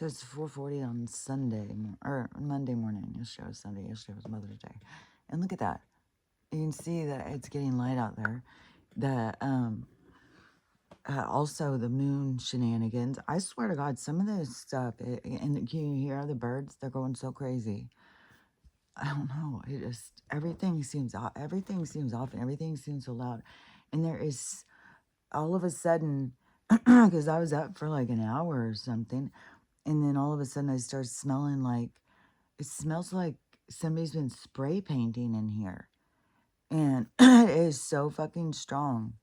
says 4:40 on Sunday, or Monday morning. Yesterday was Sunday. Yesterday was Mother's Day. And look at that. You can see that it's getting light out there. The, also the moon shenanigans. I swear to God, some of this stuff, and can you hear the birds? They're going so crazy. I don't know. It just, everything seems off. Everything seems off and everything seems so loud. And there is all of a sudden, because I was up for like an hour or something, and then all of a sudden I start smelling like, it smells like somebody's been spray painting in here. And it is so fucking strong.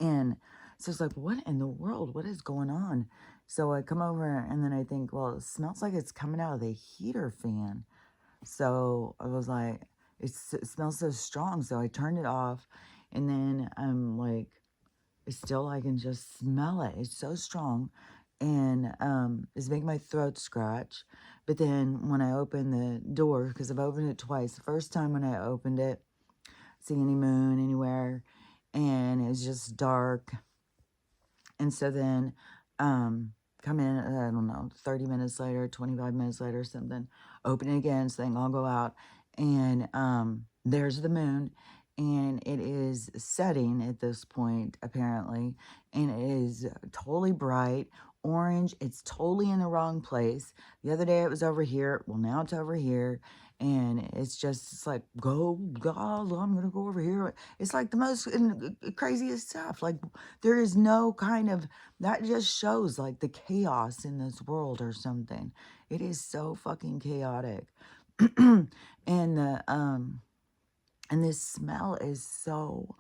And so it's like, what in the world? What is going on? So I come over and then I think, well, it smells like it's coming out of the heater fan. So I was like, it smells so strong. So I turned it off. And then I'm like, it's still, I can just smell it. It's so strong. And it's making my throat scratch. But then when I open the door, because I've opened it twice, the first time when I opened it, see any moon anywhere, and it's just dark. And so then come in, I don't know, 30 minutes later, 25 minutes later, something, open it again, saying I'll go out, and there's the moon, and it is setting at this point, apparently, and it is totally bright, orange. It's totally in the wrong place. The other day it was over here. Well, now it's over here, and it's like, go, God, I'm going to go over here. It's like the most craziest stuff. Like, there is no kind of, that just shows like the chaos in this world or something. It is so fucking chaotic. and and this smell is so,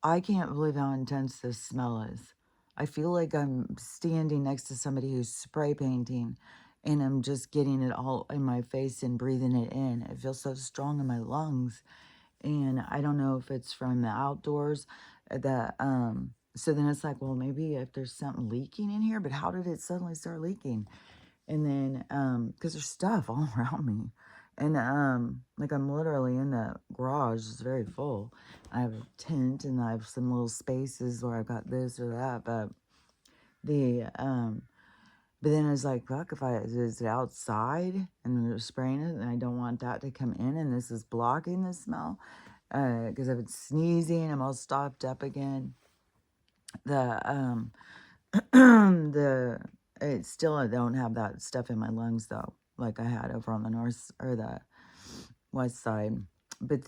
I can't believe how intense this smell is. I feel like I'm standing next to somebody who's spray painting, and I'm just getting it all in my face and breathing it in. It feels so strong in my lungs. And I don't know if it's from the outdoors, so then it's like, well, maybe if there's something leaking in here, but how did it suddenly start leaking? And then, because there's stuff all around me. And, like, I'm literally in the garage. It's very full. I have a tent and I have some little spaces where I've got this or that. But then I was like, fuck, if is it outside and they're spraying it and I don't want that to come in and this is blocking the smell? Because I've been sneezing, I'm all stopped up again. The, it's still, I don't have that stuff in my lungs though, like I had over on the north or the west side. But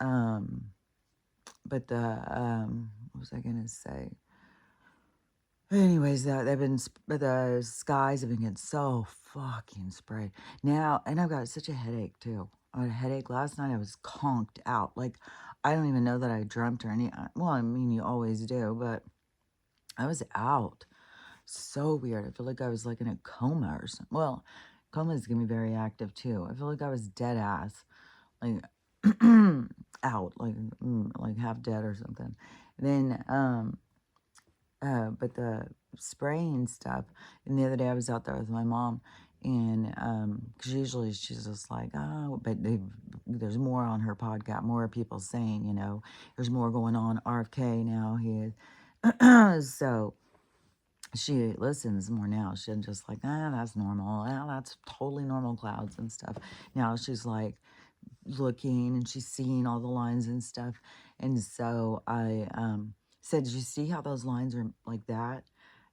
um, what was I gonna say? Anyways, the skies have been getting so fucking sprayed now, and I've got such a headache too. I had a headache last night. I was conked out. Like, I don't even know that I dreamt or any. Well, I mean, you always do, but I was out. So weird. I feel like I was like in a coma or something. Well, coma is gonna be very active too. I feel like I was dead ass, like out, like half dead or something. Then but the spraying stuff, and the other day I was out there with my mom, and because usually she's just like, oh, but there's more on her podcast, more people saying, there's more going on. RFK now, he is. So she listens more now. She's just like, that's normal. That's totally normal clouds and stuff. Now she's like looking and she's seeing all the lines and stuff. And so I said, did you see how those lines are like that?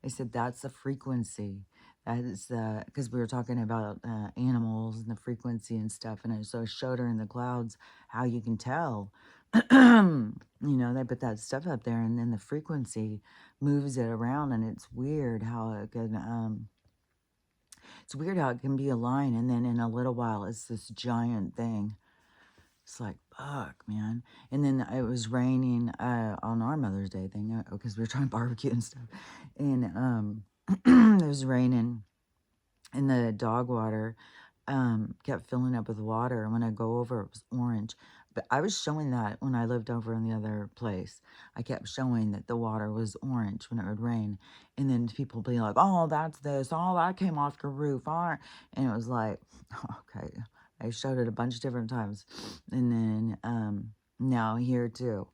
I said, that's the frequency. That is because we were talking about animals and the frequency and stuff. And so I showed her in the clouds how you can tell, they put that stuff up there and then the frequency moves it around. And it's weird how it can be a line. And then in a little while, it's this giant thing. It's like, fuck, man. And then it was raining on our Mother's Day thing because we were trying to barbecue and stuff. And it was raining, and the dog water kept filling up with water. And when I go over, it was orange. But I was showing that when I lived over in the other place. I kept showing that the water was orange when it would rain. And then people be like, oh, that's this. Oh, that came off your roof. Oh. And it was like, okay. I showed it a bunch of different times. And then now here too.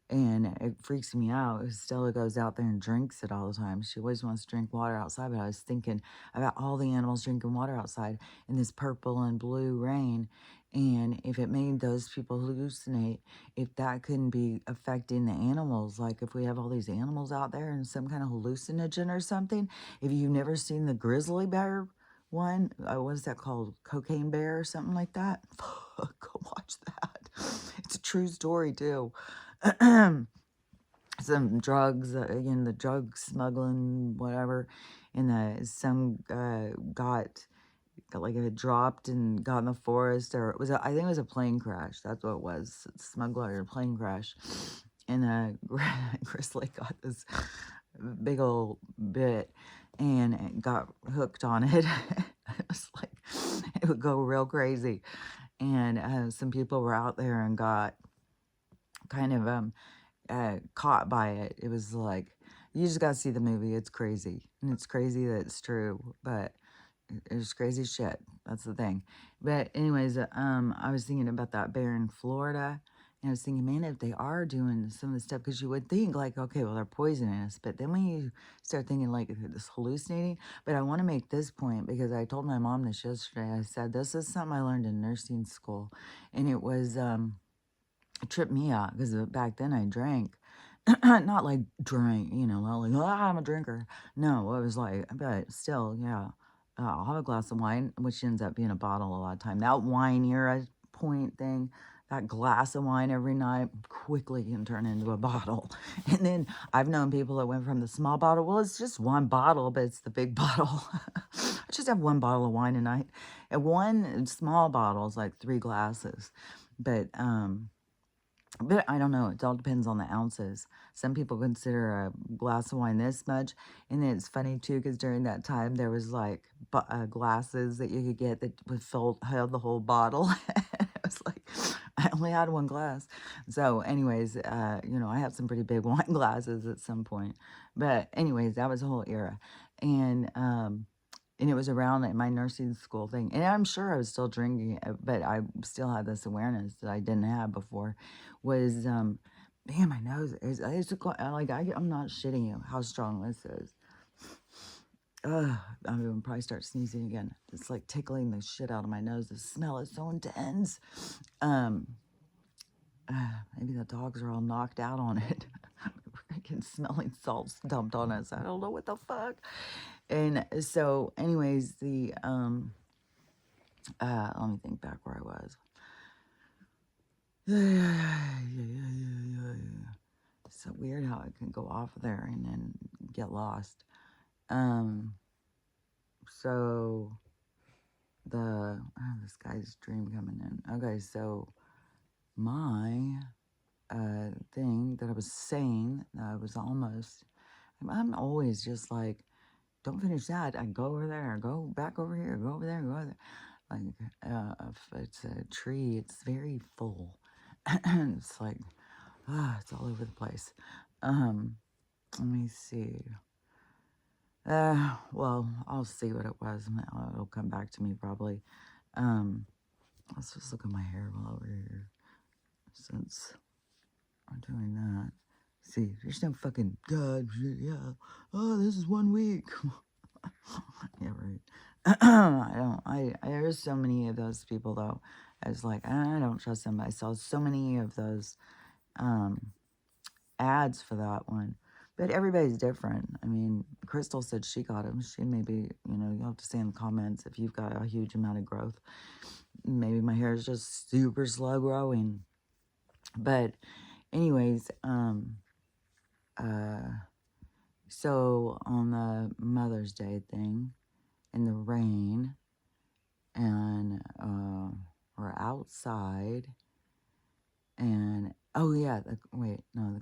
and it freaks me out. Stella goes out there and drinks it all the time. She always wants to drink water outside, but I was thinking about all the animals drinking water outside in this purple and blue rain. And if it made those people hallucinate, if that couldn't be affecting the animals, like if we have all these animals out there and some kind of hallucinogen or something, if you've never seen the grizzly bear one, what is that called? Cocaine Bear or something like that? Go watch that. It's a true story, too. Some drugs, again, the drug smuggling, whatever, and some got like it dropped and got in the forest, or it was I think it was a plane crash. That's what it was, smuggler plane crash, and Grizzly got this big old bit and it got hooked on it. It was like it would go real crazy, and some people were out there and got kind of caught by it. It was like, you just got to see the movie. It's crazy. And it's crazy that it's true, but it's crazy shit. That's the thing. But anyways, I was thinking about that bear in Florida. And I was thinking, man, if they are doing some of the stuff, because you would think like, okay, well, they're poisoning us. But then when you start thinking like this hallucinating, but I want to make this point because I told my mom this yesterday. I said, this is something I learned in nursing school. And it was, it tripped me out because back then I drank. Not like drink, not like, I'm a drinker. No, it was like, but still, yeah. I'll have a glass of wine, which ends up being a bottle a lot of time. That wine era point thing, that glass of wine every night quickly can turn into a bottle. And then I've known people that went from the small bottle, well, it's just one bottle, but it's the big bottle. I just have one bottle of wine a night. And one small bottle is like 3 glasses. But I don't know. It all depends on the ounces. Some people consider a glass of wine this much. And then it's funny, too, because during that time, there was, like, glasses that you could get that would held the whole bottle. It was like, I only had one glass. So, anyways, I had some pretty big wine glasses at some point. But, anyways, that was a whole era. And it was around at my nursing school thing. And I'm sure I was still drinking, but I still had this awareness that I didn't have before. Was, man, my nose is, like, I'm not shitting you how strong this is. Ugh, I'm going to probably start sneezing again. It's like tickling the shit out of my nose. The smell is so intense. Um, Maybe the dogs are all knocked out on it. Freaking smelling salts dumped on us. I don't know what the fuck. And so, anyways, let me think back where I was. It's so weird how it can go off there and then get lost. So this guy's dream coming in. Okay, so my thing that I was saying, I was almost, I'm always just like, don't finish that. I go over there, go back over here, go over there, go over there. Like, if it's a tree, it's very full. It's like, it's all over the place. Let me see. Well, I'll see what it was. It'll come back to me probably. Let's just look at my hair while over here, since I'm doing that. See, there's no fucking God. Yeah. Oh, this is 1 week. Yeah, right. There's so many of those people though. I was like, I don't trust them. I saw so many of those ads for that one. But everybody's different. I mean, Crystal said she got them. She maybe, you'll have to say in the comments if you've got a huge amount of growth. Maybe my hair is just super slow growing. But anyways, so on the Mother's Day thing, in the rain, and we're outside, and oh yeah, the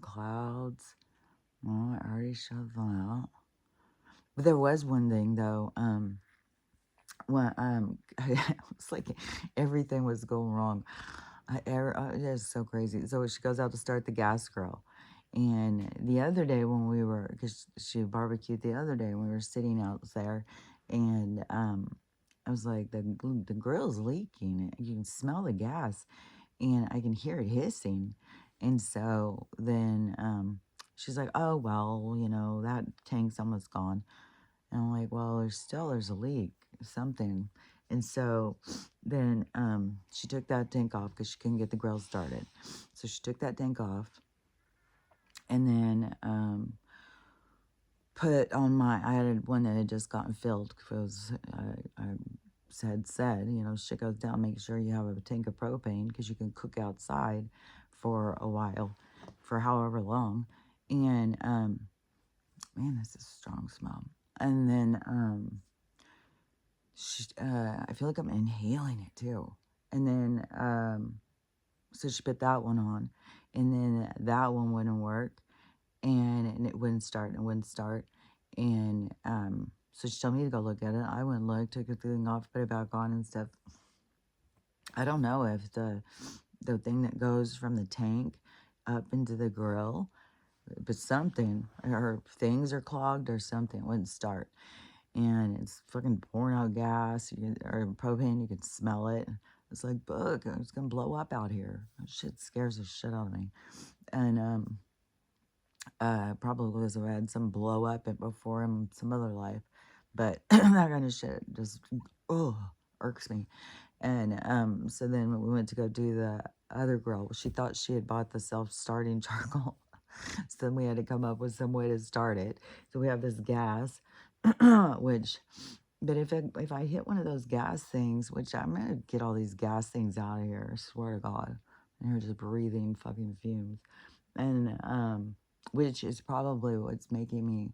clouds. Well, I already showed them out. But there was one thing though. When it's like everything was going wrong. It's so crazy. So she goes out to start the gas grill. And the other day when we were, because she barbecued the other day, we were sitting out there, and I was like, the grill's leaking. You can smell the gas, and I can hear it hissing. And so then she's like, oh, well, that tank's almost gone. And I'm like, well, there's a leak, something. And so then she took that tank off because she couldn't get the grill started. So she took that tank off and then put on I had one that had just gotten filled because I said, shit goes down, make sure you have a tank of propane because you can cook outside for a while, for however long. And, man, this is a strong smell. And then, I feel like I'm inhaling it too. And then, so she put that one on, and then that one wouldn't work, and it wouldn't start, and it wouldn't start. And so she told me to go look at it. I went and looked, took the thing off, put it back on and stuff. I don't know if the thing that goes from the tank up into the grill, but something, or things are clogged or something, it wouldn't start. And it's fucking pouring out gas or propane. You could smell it. It's like, bug, it's gonna blow up out here. That shit scares the shit out of me. And probably because I had some blow up before in some other life, but that kind of shit just irks me. And so then when we went to go do the other grill, she thought she had bought the self-starting charcoal. So then we had to come up with some way to start it. So we have this gas, which, but if I hit one of those gas things, which I'm gonna get all these gas things out of here, I swear to God, and you're just breathing fucking fumes, and which is probably what's making me.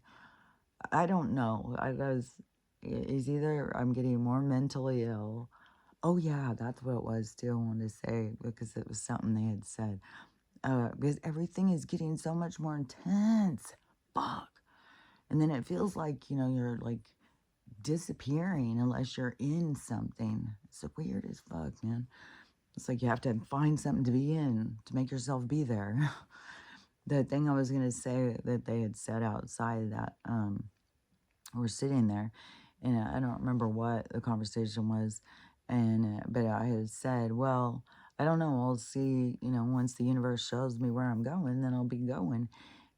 I don't know. I was is either I'm getting more mentally ill. Oh yeah, that's what it was too. I wanted to say because it was something they had said. Because everything is getting so much more intense. Fuck. And then it feels like, you're like disappearing unless you're in something. It's so weird as fuck, man. It's like you have to find something to be in to make yourself be there. The thing I was going to say that they had said outside that we're sitting there, and I don't remember what the conversation was, and but I had said, well, I don't know, I'll see, once the universe shows me where I'm going, then I'll be going.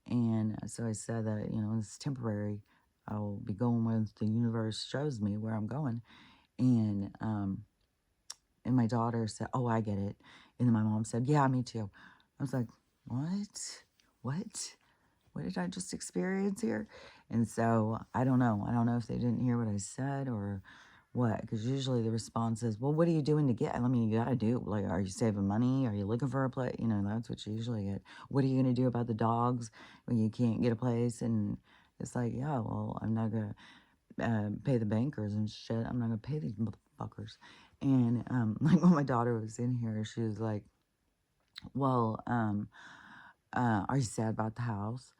And so I said that, it's temporary. I'll be going when the universe shows me where I'm going. And my daughter said, oh, I get it. And then my mom said, yeah, me too. I was like, what? What did I just experience here? And so I don't know. I don't know if they didn't hear what I said or what, because usually the response is, well, what are you doing to get? I mean, you got to do, like, are you saving money? Are you looking for a place? That's what you usually get. What are you going to do about the dogs when you can't get a place? And it's like, yeah, well, I'm not going to pay the bankers and shit. I'm not going to pay these motherfuckers. And like when my daughter was in here, she was like, well, are you sad about the house?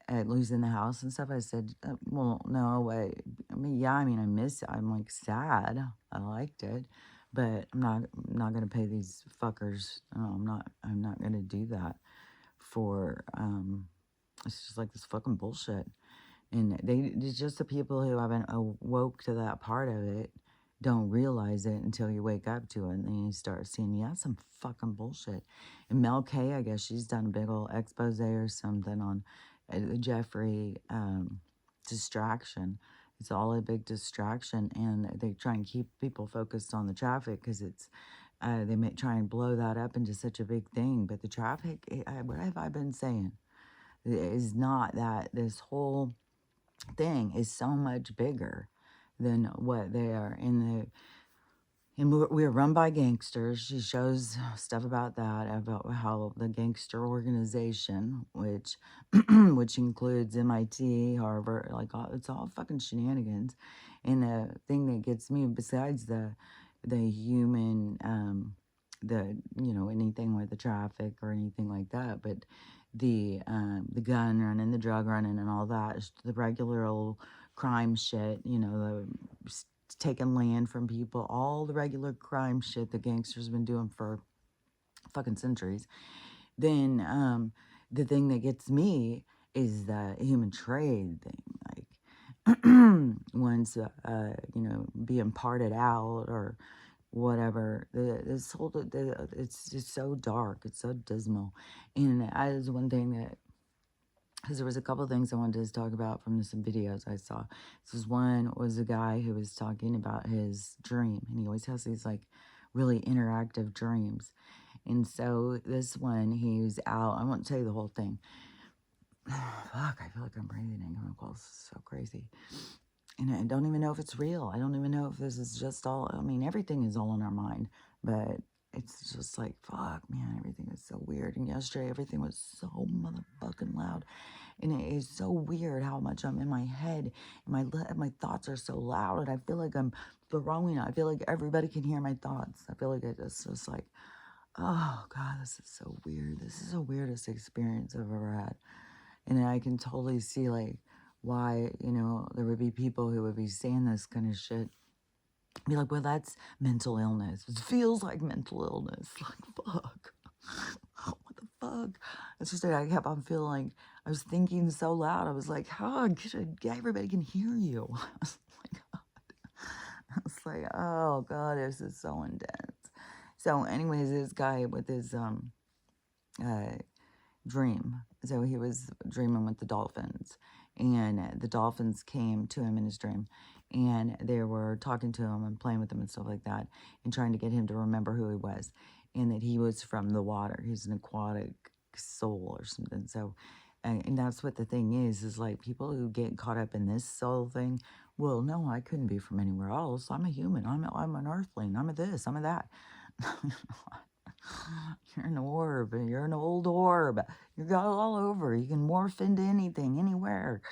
At losing the house and stuff. I said, well, no, I mean, yeah, I mean, I miss it. I'm like sad. I liked it, but I'm not going to pay these fuckers. No, I'm not going to do that for, it's just like this fucking bullshit. And it's just the people who haven't awoke to that part of it don't realize it until you wake up to it. And then you start seeing, yeah, some fucking bullshit. And Mel K, I guess she's done a big old expose or something on Jeffrey distraction. It's all a big distraction. And they try and keep people focused on the traffic because they may try and blow that up into such a big thing. But the traffic, what have I been saying? It is not that this whole thing is so much bigger than what they are and we're run by gangsters. She shows stuff about that, about how the gangster organization, which which includes MIT, Harvard, like it's all fucking shenanigans. And the thing that gets me, besides the human, anything with the traffic or anything like that, but the gun running, the drug running, and all that is the regular old crime shit. The taking land from people, all the regular crime shit the gangsters been doing for fucking centuries. Then the thing that gets me is the human trade thing, like once being parted out or whatever. This whole, it's just so dark. It's so dismal. And that is one thing that, because there was a couple of things I wanted to talk about from some videos I saw. This one was a guy who was talking about his dream, and he always has these like really interactive dreams. And so this one, he was out. I won't tell you the whole thing. Fuck, I feel like I'm breathing in chemicals. It's so crazy. And I don't even know if it's real. I don't even know if this is just all, I mean, everything is all in our mind, but it's just like, fuck, man, everything is so weird. And yesterday, everything was so motherfucking loud. And it is so weird how much I'm in my head. And my thoughts are so loud. And I feel like I'm throwing. I feel like everybody can hear my thoughts. I feel like it's just like, oh, God, this is so weird. This is the weirdest experience I've ever had. And I can totally see, like, why, there would be people who would be saying this kind of shit. Be like, well, that's mental illness. It feels like mental illness. Like, fuck. What the fuck? It's just that I kept on feeling like I was thinking so loud. I was like, how everybody can hear you? I was like, God. I was like, oh, God, this is so intense. So, anyways, this guy with his uh, dream. So he was dreaming with the dolphins, and the dolphins came to him in his dream, and they were talking to him and playing with him and stuff like that, and trying to get him to remember who he was, and that he was from the water. He's an aquatic soul or something. So, and that's what the thing is like people who get caught up in this soul thing. Well, no, I couldn't be from anywhere else. I'm a human. I'm an earthling. I'm a this. I'm a that. You're an orb. You're an old orb. You got all over. You can morph into anything, anywhere.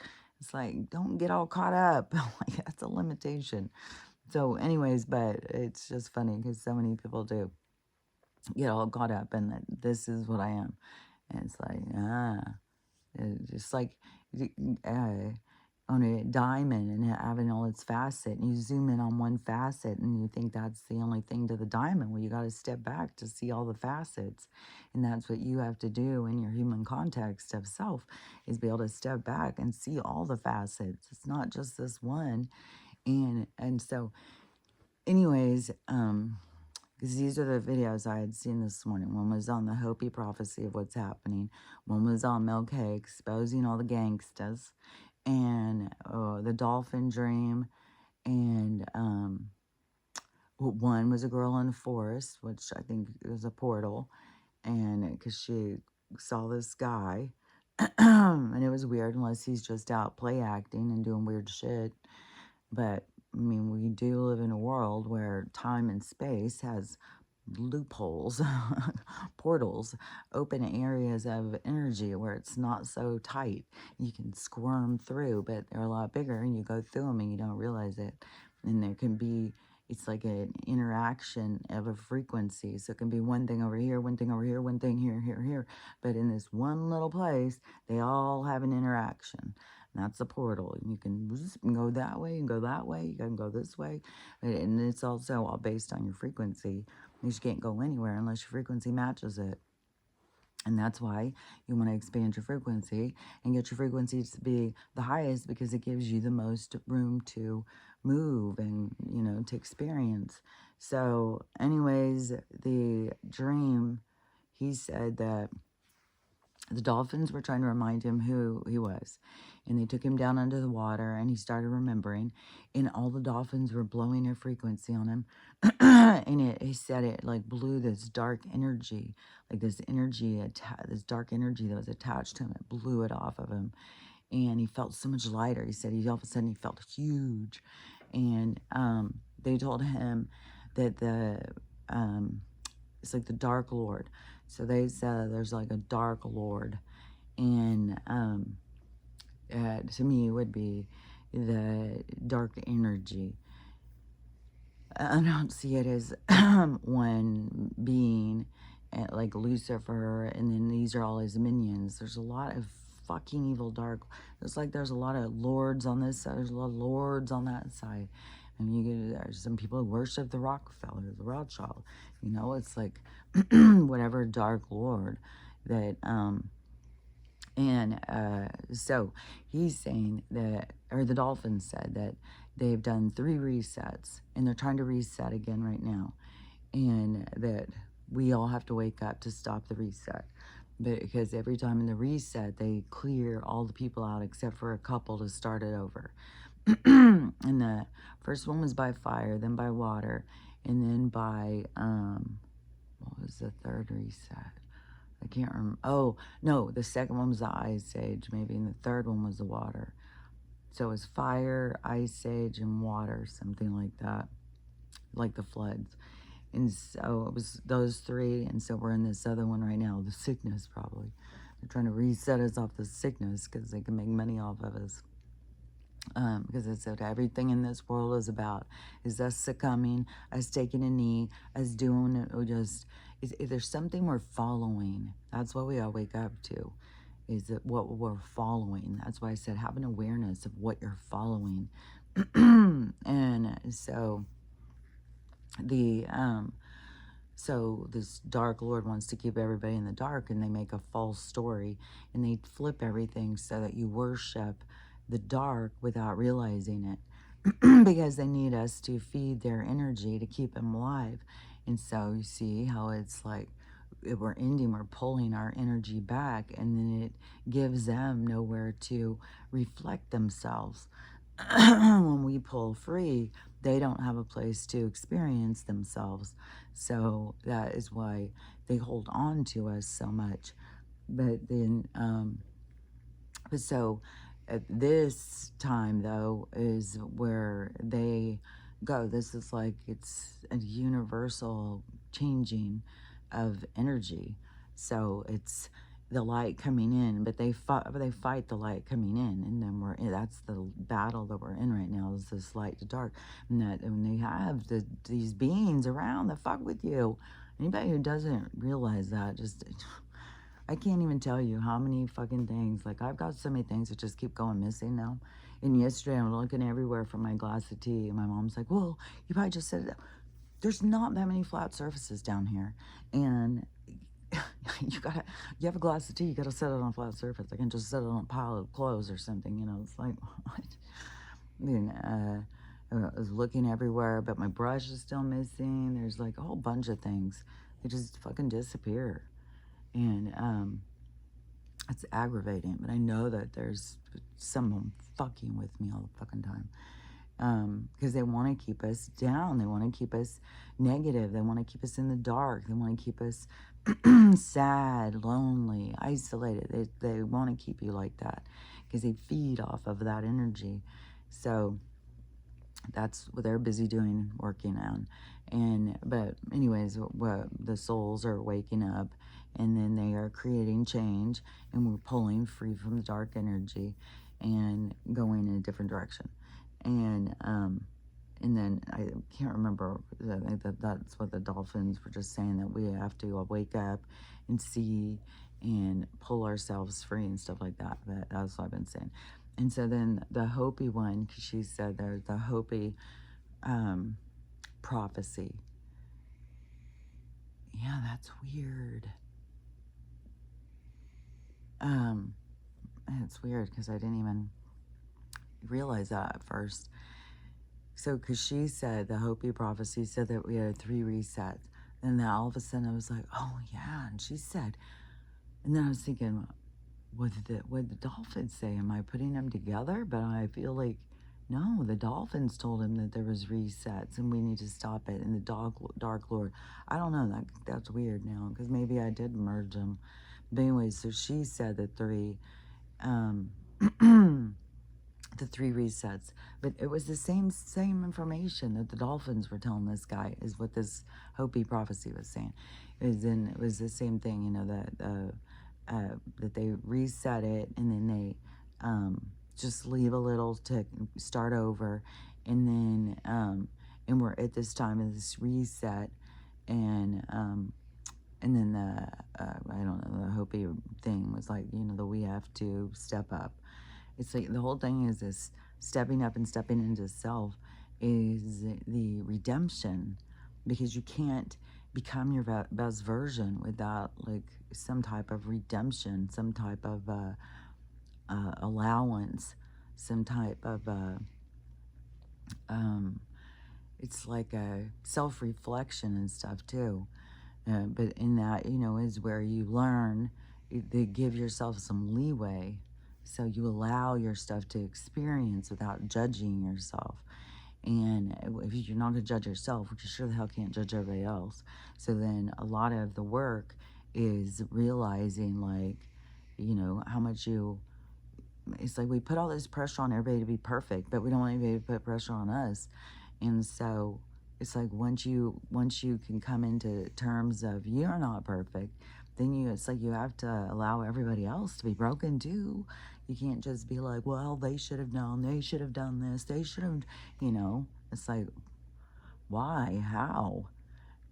It's like, don't get all caught up. Like, that's a limitation. So, anyways, but it's just funny because so many people do get all caught up in that this is what I am. And it's like, it's just like uh, on a diamond and having all its facet, and you zoom in on one facet and you think that's the only thing to the diamond. Well, you got to step back to see all the facets, and that's what you have to do in your human context of self, is be able to step back and see all the facets. It's not just this one. And so anyways, because these are the videos I had seen this morning. One was on the Hopi prophecy of what's happening. One was on Mel K exposing all the gangsters, and the dolphin dream, and one was a girl in the forest, which I think is a portal, and because she saw this guy, and it was weird, unless he's just out play acting and doing weird shit. But I mean, we do live in a world where time and space has loopholes, portals, open areas of energy where it's not so tight. You can squirm through, but they're a lot bigger, and you go through them and you don't realize it. And there can be, it's like an interaction of a frequency. So it can be one thing over here, one thing over here, one thing here, here, here. But in this one little place, they all have an interaction. And that's a portal. And you can go that way and go that way. You can go this way. And it's also all based on your frequency. You just can't go anywhere unless your frequency matches it. And that's why you want to expand your frequency and get your frequency to be the highest, because it gives you the most room to move and, to experience. So anyways, the dream, he said that the dolphins were trying to remind him who he was. And they took him down under the water, and he started remembering. And all the dolphins were blowing their frequency on him. And he said it like blew this dark energy, like this energy, this dark energy that was attached to him. It blew it off of him. And he felt so much lighter. He said all of a sudden he felt huge. And they told him that it's like the Dark Lord. So they said there's like a Dark Lord. And to me, it would be the dark energy. I don't see it as one being like Lucifer, and then these are all his minions. There's a lot of fucking evil dark. It's like there's a lot of lords on this side, there's a lot of lords on that side. And there's some people who worship the Rockefeller, the Rothschild. It's like whatever dark lord that so he's saying that, or the dolphin said that they've done 3 resets, and they're trying to reset again right now, and that we all have to wake up to stop the reset. Because every time in the reset, they clear all the people out except for a couple to start it over. And the first one was by fire, then by water, and then by, what was the third reset? I can't remember. Oh, no, the second one was the ice age, maybe, and the third one was the water. So it was fire, ice age, and water, something like that, like the floods. And so it was those 3, and so we're in this other one right now, the sickness, probably. They're trying to reset us off the sickness because they can make money off of us. Because I said everything in this world is about is us succumbing, us taking a knee, us doing it, or just is there's something we're following. That's what we all wake up to, is that what we're following. That's why I said have an awareness of what you're following. And so the so this dark lord wants to keep everybody in the dark, and they make a false story, and they flip everything so that you worship the dark without realizing it, because they need us to feed their energy to keep them alive. And so you see how it's like we're ending, we're pulling our energy back, and then it gives them nowhere to reflect themselves. When we pull free, they don't have a place to experience themselves. So that is why they hold on to us so much. But then, but so at this time, though, is where they go. This is like it's a universal changing of energy. So it's the light coming in, but they fight the light coming in, and then that's the battle that we're in right now, is this light to dark. And that when they have these beings around that fuck with you, anybody who doesn't realize that, just I can't even tell you how many fucking things. Like, I've got so many things that just keep going missing now. And yesterday, I'm looking everywhere for my glass of tea, and my mom's like, well, you probably just said it. There's not that many flat surfaces down here. And you have a glass of tea, you gotta set it on a flat surface. I can just set it on a pile of clothes or something, you know. It's like, what? Then, I was looking everywhere, but my brush is still missing. There's like a whole bunch of things. They just fucking disappear. And, it's aggravating, but I know that there's someone fucking with me all the fucking time. Because they want to keep us down. They want to keep us negative. They want to keep us in the dark. They want to keep us sad, lonely, isolated. They want to keep you like that because they feed off of that energy. So that's what they're busy doing, working on. But anyways, what the souls are waking up, and then they are creating change, and we're pulling free from the dark energy and going in a different direction. And then I can't remember, I think that's what the dolphins were just saying, that we have to wake up and see and pull ourselves free and stuff like that. But that's what I've been saying. And so then the Hopi one, because she said there's the Hopi prophecy. Yeah, that's weird. It's weird because I didn't even realize that at first. So, because she said, the Hopi prophecy said that we had 3 resets. And then all of a sudden I was like, oh yeah. And she said, and then I was thinking, what did the dolphins say? Am I putting them together? But I feel like, no, the dolphins told him that there was resets and we need to stop it. And the Dark Lord, I don't know, that's weird now, because maybe I did merge them. But anyway, so she said the 3, the 3 resets, but it was the same information that the dolphins were telling this guy, is what this Hopi prophecy was saying. It was the same thing, you know, that they reset it, and then they just leave a little to start over, and then and we're at this time of this reset, and then I don't know, the Hopi thing was like, you know, that we have to step up. It's like the whole thing is this stepping up and stepping into self is the redemption, because you can't become your best version without like some type of redemption, some type of allowance, some type of Um, it's like a self-reflection and stuff too. But in that, is where you learn, they give yourself some leeway. So you allow your stuff to experience without judging yourself. And if you're not going to judge yourself, which you sure the hell can't judge everybody else. So then a lot of the work is realizing, like, how much it's like we put all this pressure on everybody to be perfect, but we don't want anybody to put pressure on us. And so it's like once you can come into terms of you're not perfect, then it's like you have to allow everybody else to be broken too. You can't just be like, well, they should have known, they should have done this, they should have, it's like, why, how?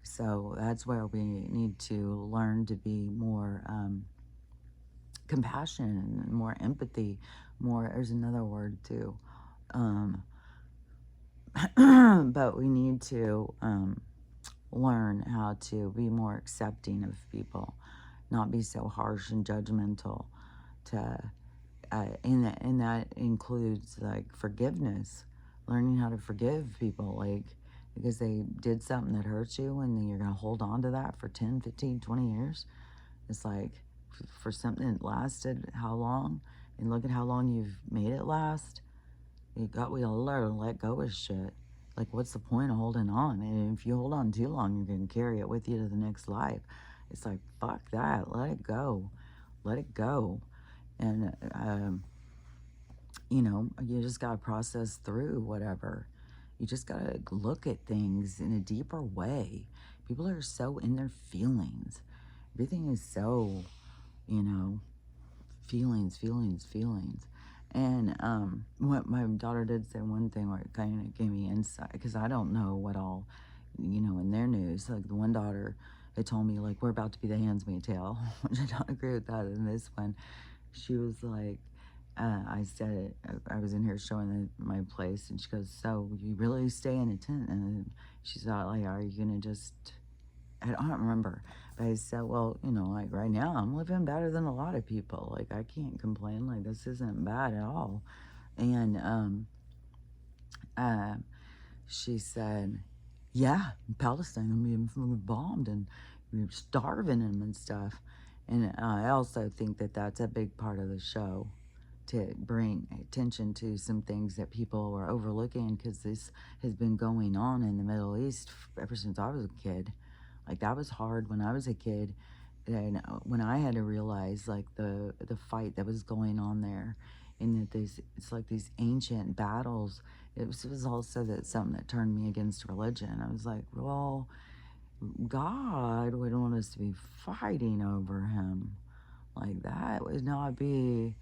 So that's where we need to learn to be more compassion and more empathy. More, there's another word too. um, but we need to learn how to be more accepting of people, not be so harsh and judgmental. To and that includes like forgiveness, learning how to forgive people, like because they did something that hurts you, and then you're gonna hold on to that for 10, 15, 20 years. It's like for something that lasted how long, and look at how long you've made it last. We gotta learn to let go of shit. Like, what's the point of holding on? And if you hold on too long, you're gonna carry it with you to the next life. It's like, fuck that. Let it go. Let it go. And you just gotta process through whatever. You just gotta look at things in a deeper way. People are so in their feelings. Everything is so, you know, feelings, feelings, feelings. And what my daughter did say one thing where it kind of gave me insight, because I don't know what all, in their news. Like the one daughter, it told me like we're about to be the Handmaid's Tale, which I don't agree with that. In this one, she was like, I said I was in here showing my place, and she goes, "So you really stay in a tent?" And she thought like, "Are you gonna just?" I don't remember. But I said, well, like right now I'm living better than a lot of people. Like I can't complain. Like this isn't bad at all. And uh, she said, yeah, Palestine, I'm being bombed and we're starving them and stuff. And I also think that that's a big part of the show, to bring attention to some things that people are overlooking, because this has been going on in the Middle East ever since I was a kid. Like that was hard when I was a kid, and when I had to realize like the fight that was going on there, and that it's like these ancient battles. It was also that something that turned me against religion. I was like, well, God would want us to be fighting over him. Like that would not be.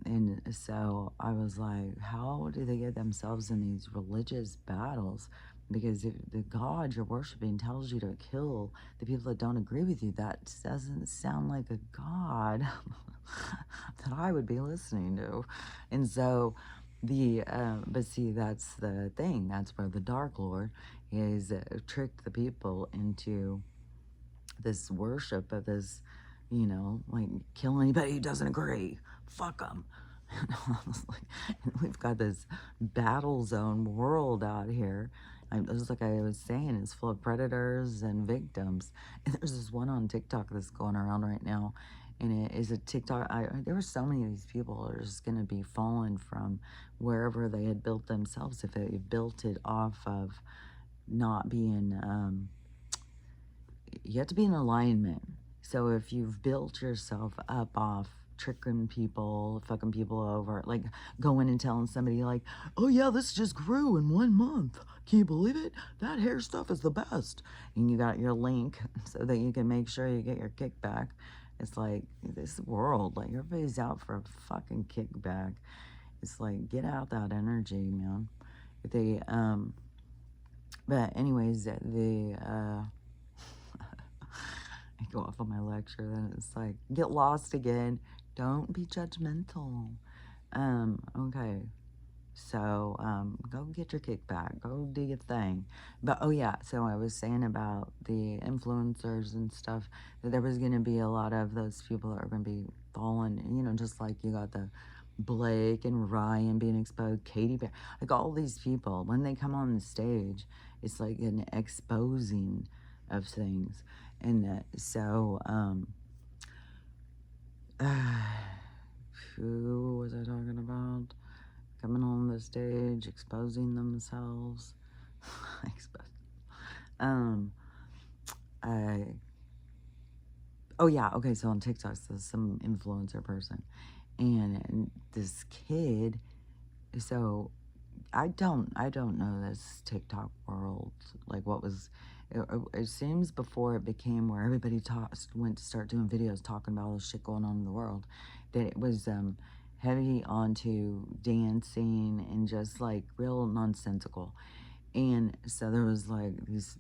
And so I was like, how do they get themselves in these religious battles? Because if the God you're worshiping tells you to kill the people that don't agree with you, that doesn't sound like a God that I would be listening to. And so but see, that's the thing. That's where the Dark Lord is tricked the people into this worship of this, like kill anybody who doesn't agree. Fuck them. We've got this battle zone world out here. Just like I was saying, it's full of predators and victims. And there's this one on TikTok that's going around right now. And it is a TikTok. There were so many of these people that are just going to be fallen from wherever they had built themselves. If they built it off of not being you have to be in alignment. So if you've built yourself up off tricking people, fucking people over, like going and telling somebody like, oh yeah, this just grew in 1 month. Can you believe it? That hair stuff is the best. And you got your link so that you can make sure you get your kickback. It's like this world, like everybody's out for a fucking kickback. It's like get out that energy, man. They but anyways, I go off on my lecture, then it's like, get lost again. Don't be judgmental. Okay. So, go get your kickback. Go do your thing. But, oh yeah, so I was saying about the influencers and stuff, that there was going to be a lot of those people that are going to be falling, just like you got the Blake and Ryan being exposed, Katy Perry, like all these people, when they come on the stage, it's like an exposing of things. And who was I talking about? Coming on the stage, exposing themselves. um, I, oh yeah, okay, so on TikTok, so some influencer person, and this kid, so I don't know this TikTok world, like what was, it seems before it became where everybody went to start doing videos talking about all the shit going on in the world, that it was heavy onto dancing and just like real nonsensical. And so there was like these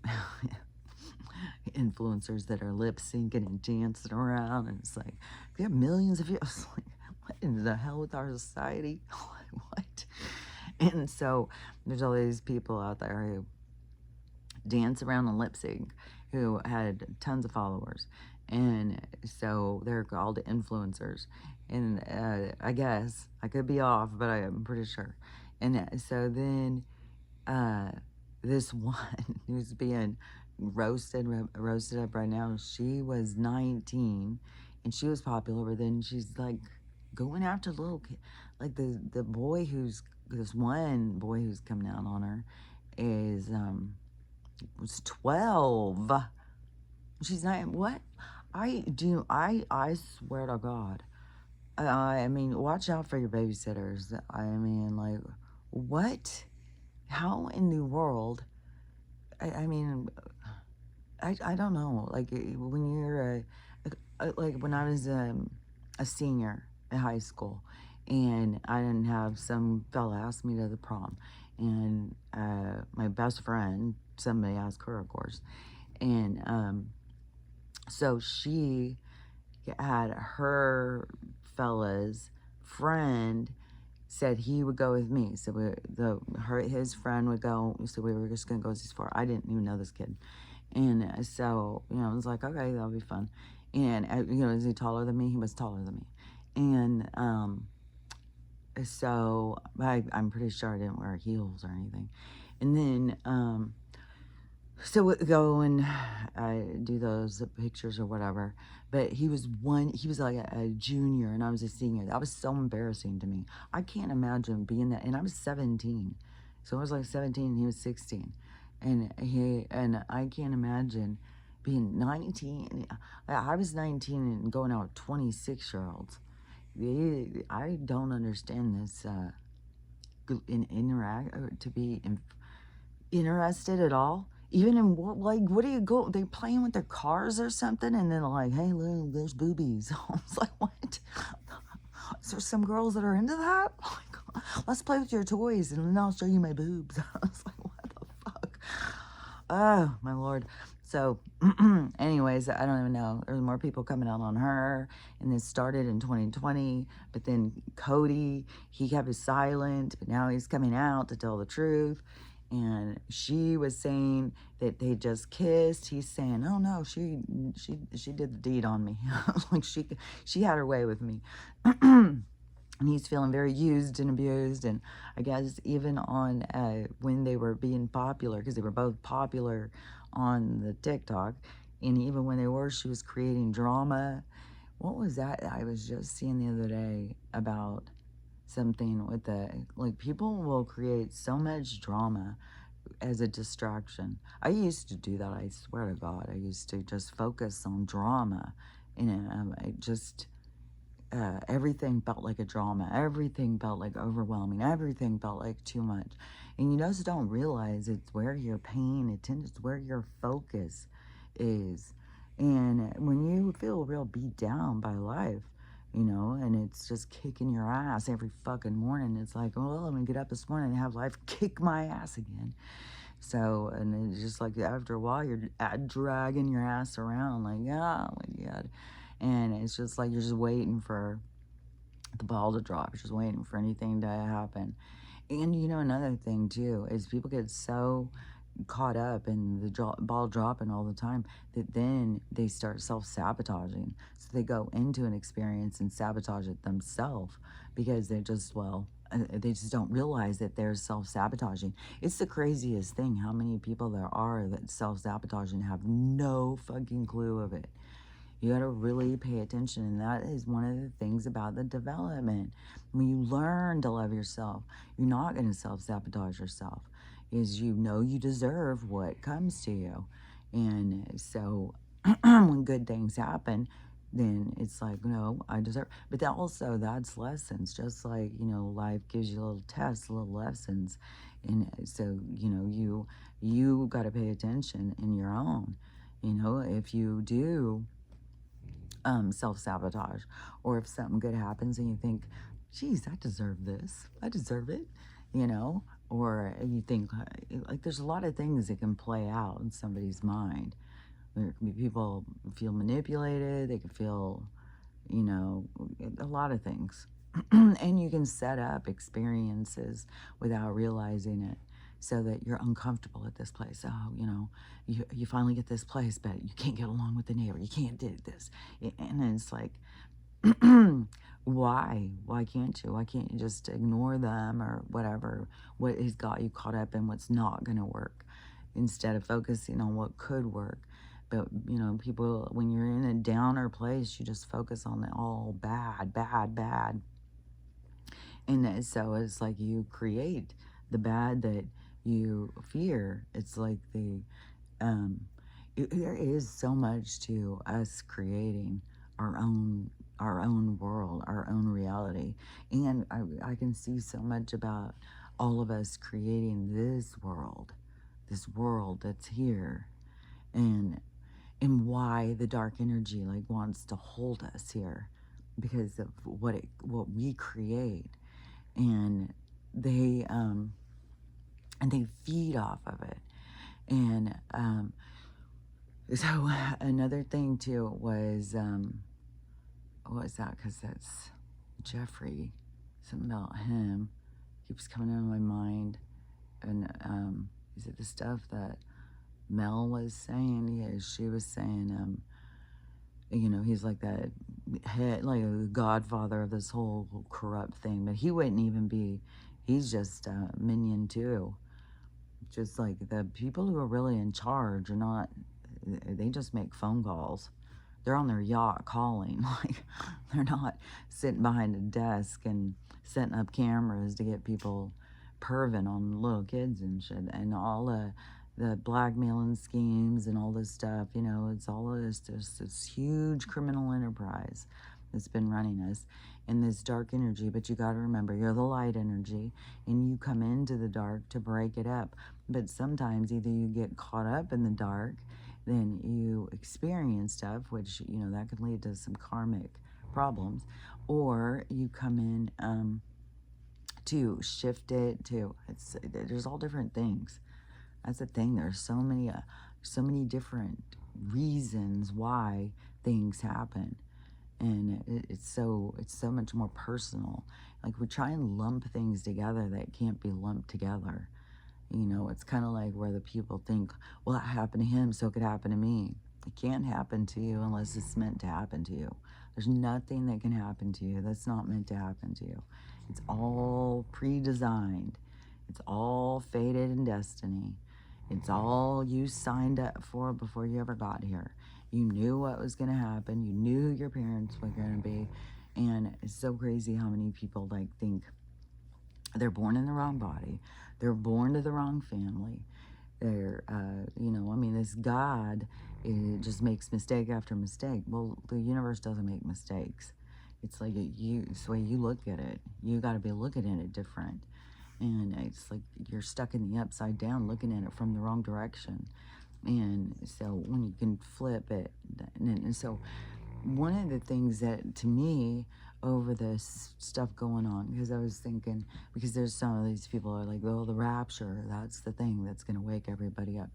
influencers that are lip syncing and dancing around, and it's like, we have millions of views. Like, what in the hell with our society? What? And so there's all these people out there who dance around and lip sync who had tons of followers. And so they're called influencers. And I guess I could be off, but I'm pretty sure. And so then this one who's being roasted up right now, she was 19 and she was popular, but then she's like going after little kid, like the boy who's this one boy who's coming out on her is was 12. She's not what I swear to God. I mean, watch out for your babysitters. I mean, like, what? How in the world? I mean, I don't know. Like when you're like when I was a senior in high school, and I didn't have some fella ask me to the prom, and my best friend, somebody asked her, of course, and so she had her fella's friend said he would go with me. So his friend would go. So we were just gonna go as far. I didn't even know this kid, and so I was like, okay, that'll be fun. And is he taller than me? He was taller than me, and so I'm pretty sure I didn't wear heels or anything. And then so we go and do those pictures or whatever. But he was like a junior and I was a senior. That was so embarrassing to me. I can't imagine being that. And I was 17. So I was like 17 and he was 16. And I can't imagine being 19. I was 19 and going out with 26-year-olds. I don't understand this to be interested at all. Even in what do you go? They playing with their cars or something, and then like, hey, look, there's boobies. I was like, what? Is there some girls that are into that? Like, let's play with your toys, and then I'll show you my boobs. I was like, what the fuck? Oh my lord. So, anyways, I don't even know. There's more people coming out on her, and this started in 2020. But then Cody, he kept his silent, but now he's coming out to tell the truth. And she was saying that they just kissed. He's saying, "Oh no, she did the deed on me." Like she had her way with me. And he's feeling very used and abused. And I guess even on when they were being popular, because they were both popular on the TikTok, and even when they were, she was creating drama. What was that I was just seeing the other day about something with like people will create so much drama as a distraction. I used to do that. I swear to God, I used to just focus on drama, and it just everything felt like a drama. Everything felt like overwhelming. Everything felt like too much. And you just don't realize it's where you're paying attention. It's where your focus is. And when you feel real beat down by life, and it's just kicking your ass every fucking morning, it's like, well, I'm gonna get up this morning and have life kick my ass again. So, and it's just like after a while, you're dragging your ass around, like, oh my God. And it's just like you're just waiting for the ball to drop. You're just waiting for anything to happen. And another thing too is people get so caught up in the ball dropping all the time, that then they start self-sabotaging. So they go into an experience and sabotage it themselves because they just, well, they just don't realize that they're self-sabotaging. It's the craziest thing how many people there are that self-sabotage and have no fucking clue of it. You got to really pay attention. And that is one of the things about the development. When you learn to love yourself, you're not going to self-sabotage yourself. Is you know you deserve what comes to you. And so when good things happen, then it's like, no, I deserve. But that also, that's lessons. Just like, life gives you little tests, little lessons. And so, you got to pay attention in your own. If you do self-sabotage, or if something good happens and you think, geez, I deserve this, I deserve it, or you think, like, there's a lot of things that can play out in somebody's mind. There can be people feel manipulated, they can feel, you know, a lot of things. And you can set up experiences without realizing it, so that you're uncomfortable at this place. Oh, you finally get this place, but you can't get along with the neighbor. You can't do this. And then it's like, why? Why can't you? Why can't you just ignore them or whatever? What has got you caught up in what's not going to work, instead of focusing on what could work? But, people, when you're in a downer place, you just focus on the all bad, bad, bad. And so it's like you create the bad that you fear. It's like there is so much to us creating our own world, our own reality. And I can see so much about all of us creating this world that's here, and why the dark energy like wants to hold us here, because of what we create. And they feed off of it. And so another thing too was, what was that? Because that's Jeffrey. Something about him keeps coming into my mind. And is it the stuff that Mel was saying? Yeah, she was saying, he's like that head, like a godfather of this whole corrupt thing. But he wouldn't even be, he's just a minion too. Just like the people who are really in charge are not, they just make phone calls. They're on their yacht calling. Like, they're not sitting behind a desk and setting up cameras to get people perving on little kids and shit. And all the blackmailing schemes and all this stuff, it's all of this huge criminal enterprise that's been running us in this dark energy. But you got to remember, you're the light energy, and you come into the dark to break it up. But sometimes either you get caught up in the dark, then you experience stuff, which, that could lead to some karmic problems, or you come in to shift it to, there's all different things. That's the thing. There's so many different reasons why things happen. And it's so much more personal. Like, we try and lump things together that can't be lumped together. It's kind of like where the people think, well, that happened to him, so it could happen to me. It can't happen to you unless it's meant to happen to you. There's nothing that can happen to you that's not meant to happen to you. It's all pre-designed. It's all fated in destiny. It's all you signed up for before you ever got here. You knew what was going to happen. You knew who your parents were going to be. And it's so crazy how many people think they're born in the wrong body. They're born to the wrong family. They're, this God, it just makes mistake after mistake. Well, the universe doesn't make mistakes. It's like it's the way you look at it. You got to be looking at it different. And it's like you're stuck in the upside down looking at it from the wrong direction. And so when you can flip it, and so one of the things that, to me, over this stuff going on, because I was thinking, because there's some of these people are like, oh, the rapture, that's the thing that's going to wake everybody up.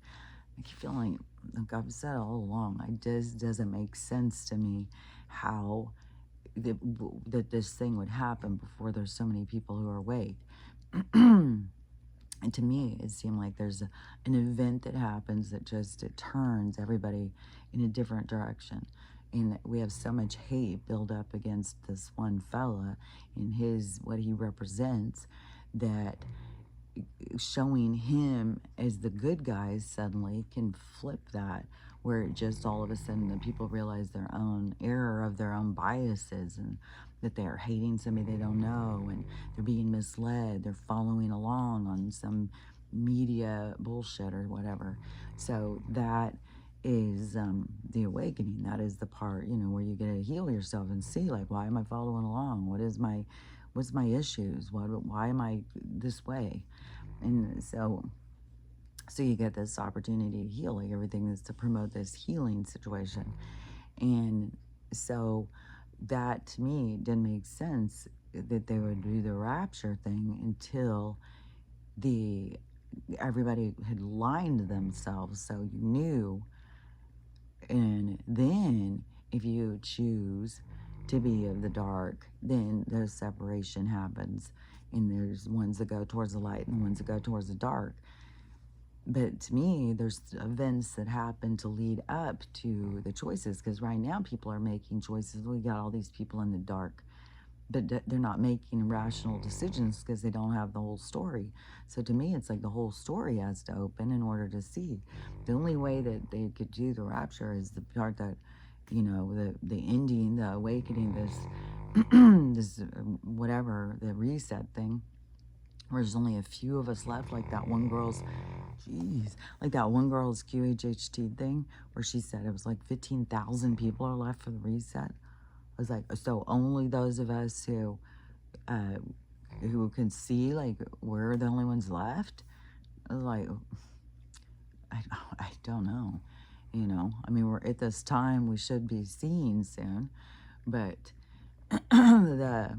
I keep feeling, like I've said all along, it just doesn't make sense to me how that this thing would happen before there's so many people who are awake. And to me, it seemed like there's an event that happens that just it turns everybody in a different direction. And we have so much hate built up against this one fella and his what he represents, that showing him as the good guys suddenly can flip that, where it just all of a sudden the people realize their own error of their own biases, and that they're hating somebody they don't know, and they're being misled, they're following along on some media bullshit or whatever. So that is the awakening. That is the part, where you get to heal yourself and see, like, why am I following along? What's my issues? Why am I this way? And so you get this opportunity to heal. Like, everything is to promote this healing situation. And so that to me didn't make sense, that they would do the rapture thing until the everybody had lined themselves, so you knew. And then if you choose to be of the dark, then the separation happens, and there's ones that go towards the light and ones that go towards the dark. But to me, there's events that happen to lead up to the choices, because right now people are making choices. We got all these people in the dark, but they're not making rational decisions because they don't have the whole story. So to me, it's like the whole story has to open in order to see. The only way that they could do the rapture is the part that, the ending, the awakening, this whatever, the reset thing, where there's only a few of us left, like that one girl's, like that one girl's QHHT thing, where she said it was like 15,000 people are left for the reset. I was like, so only those of us uh, who can see, like, we're the only ones left? I was like, I, I don't know. I mean, we're at this time, we should be seeing soon, but the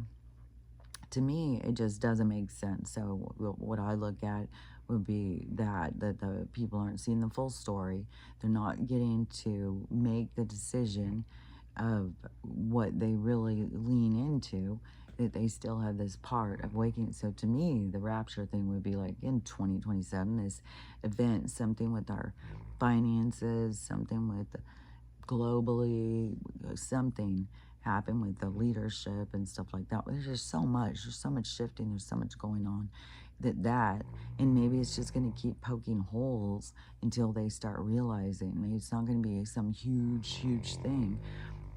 to me, it just doesn't make sense. So what I look at would be that the people aren't seeing the full story. They're not getting to make the decision of what they really lean into, that they still have this part of waking. So to me, the rapture thing would be like in 2027, this event, something with our finances, something with globally, something happen with the leadership and stuff like that. There's just there's so much shifting, there's so much going on, and maybe it's just going to keep poking holes until they start realizing. Maybe it's not going to be some huge thing,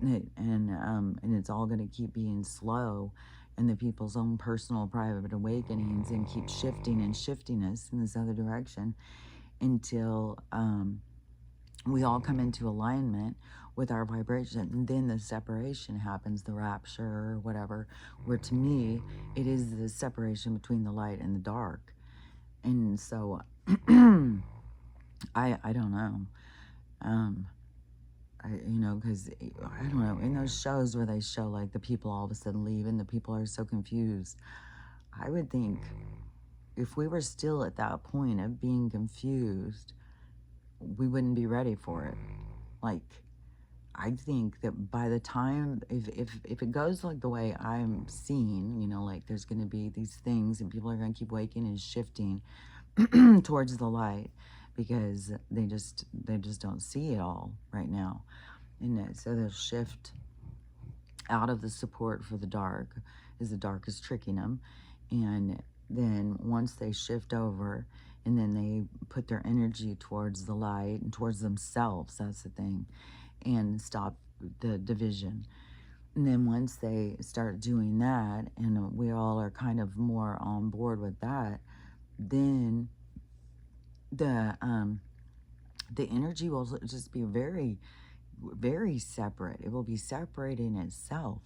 and it's all going to keep being slow, and the people's own personal private awakenings, and keep shifting us in this other direction until we all come into alignment with our vibration, and then the separation happens, the rapture or whatever, where to me it is the separation between the light and the dark. And so I don't know. Because I don't know, in those shows where they show like the people all of a sudden leave and the people are so confused, I would think if we were still at that point of being confused, we wouldn't be ready for it. Like, I think that by the time, if it goes like the way I'm seeing, like there's going to be these things and people are going to keep waking and shifting towards the light, because they just don't see it all right now. And so they'll shift out of the support for the dark, as the dark is tricking them. And then once they shift over, and then they put their energy towards the light and towards themselves, that's the thing, and stop the division. And then once they start doing that, and we all are kind of more on board with that, then the energy will just be very, very separate. It will be separating itself,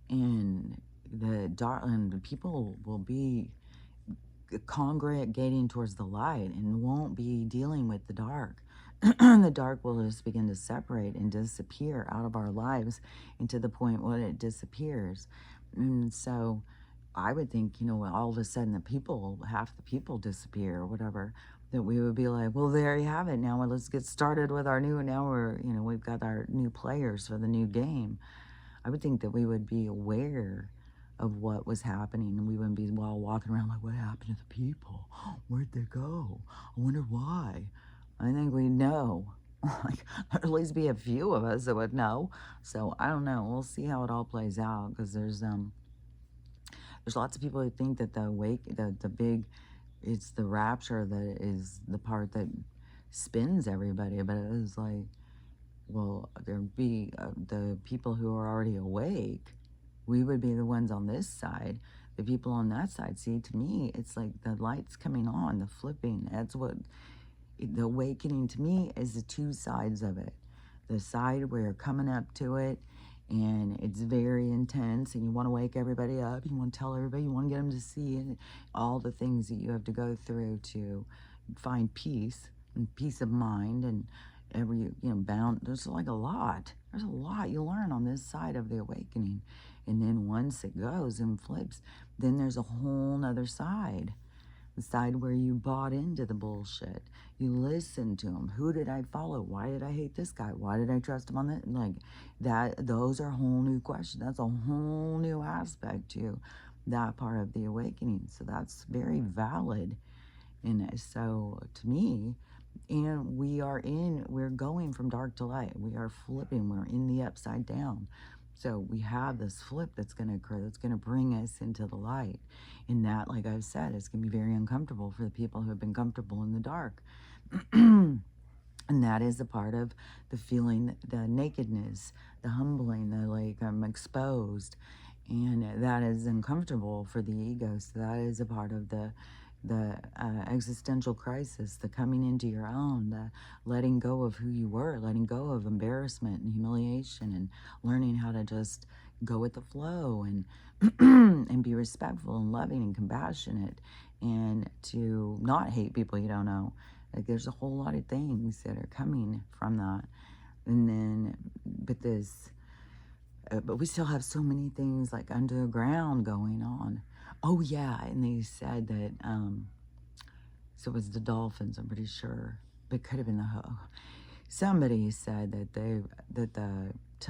and the people will be congregating towards the light and won't be dealing with the dark. The dark will just begin to separate and disappear out of our lives, and to the point when it disappears. And so I would think, all of a sudden half the people disappear or whatever, that we would be like, well, there you have it. Now let's get started with we've got our new players for the new game. I would think that we would be aware of what was happening, and we wouldn't be while walking around like, what happened to the people? Where'd they go? I wonder why. I think we know. Like, there'd at least be a few of us that would know. So I don't know. We'll see how it all plays out, because there's lots of people who think that the big, it's the rapture that is the part that spins everybody. But it was like, well, there'd be the people who are already awake. We would be the ones on this side. The people on that side. See, to me, it's like the lights coming on, the flipping. That's what the awakening to me is, the two sides of it. The side where you're coming up to it and it's very intense and you want to wake everybody up, you want to tell everybody, you want to get them to see it, all the things that you have to go through to find peace and peace of mind, and bound, there's like a lot. There's a lot you learn on this side of the awakening. And then once it goes and flips, then there's a whole nother side. The side where you bought into the bullshit. You listened to him. Who did I follow? Why did I hate this guy? Why did I trust him on that? Like that, those are whole new questions. That's a whole new aspect to that part of the awakening. So that's very valid. And so to me, and we're going from dark to light. We are flipping. We're in the upside down. So we have this flip that's going to occur, that's going to bring us into the light. And that, like I've said, is going to be very uncomfortable for the people who have been comfortable in the dark. And that is a part of the feeling, the nakedness, the humbling, the like, I'm exposed. And that is uncomfortable for the ego. So that is a part of the existential crisis, the coming into your own, the letting go of who you were, letting go of embarrassment and humiliation, and learning how to just go with the flow and and be respectful and loving and compassionate, and to not hate people you don't know. Like, there's a whole lot of things that are coming from that. And then, but we still have so many things like underground going on. Oh yeah, and they said that so it was the dolphins, I'm pretty sure, but it could have been somebody said that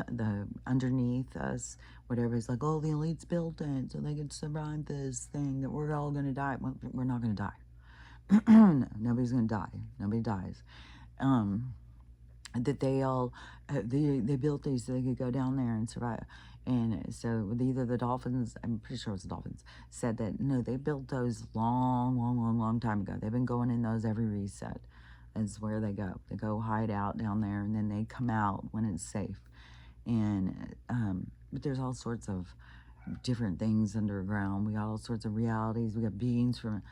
the underneath us, whatever, is like, oh, the elites built it so they could survive this thing, that we're all gonna die. Well, we're not gonna die. No, nobody's gonna die. Nobody dies. That they all they built these so they could go down there and survive. And so either the dolphins, I'm pretty sure it was the dolphins, said that no, they built those long time ago. They've been going in those every reset. Is where they go. They go hide out down there, and then they come out when it's safe. And but there's all sorts of different things underground. We got all sorts of realities. We got beings from,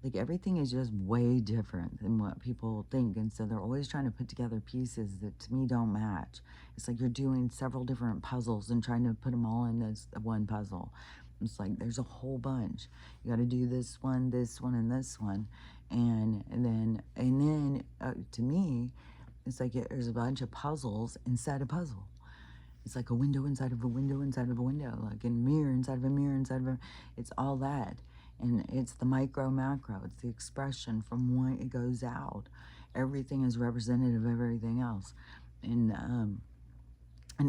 like, everything is just way different than what people think. And so they're always trying to put together pieces that to me don't match. It's like you're doing several different puzzles and trying to put them all in this one puzzle. It's like there's a whole bunch. You got to do this one, and this one. And then to me, it's like there's a bunch of puzzles inside a puzzle. It's like a window inside of a window inside of a window, like a mirror inside of a mirror inside of a, it's all that. And it's the micro macro, it's the expression from when it goes out. Everything is representative of everything else. And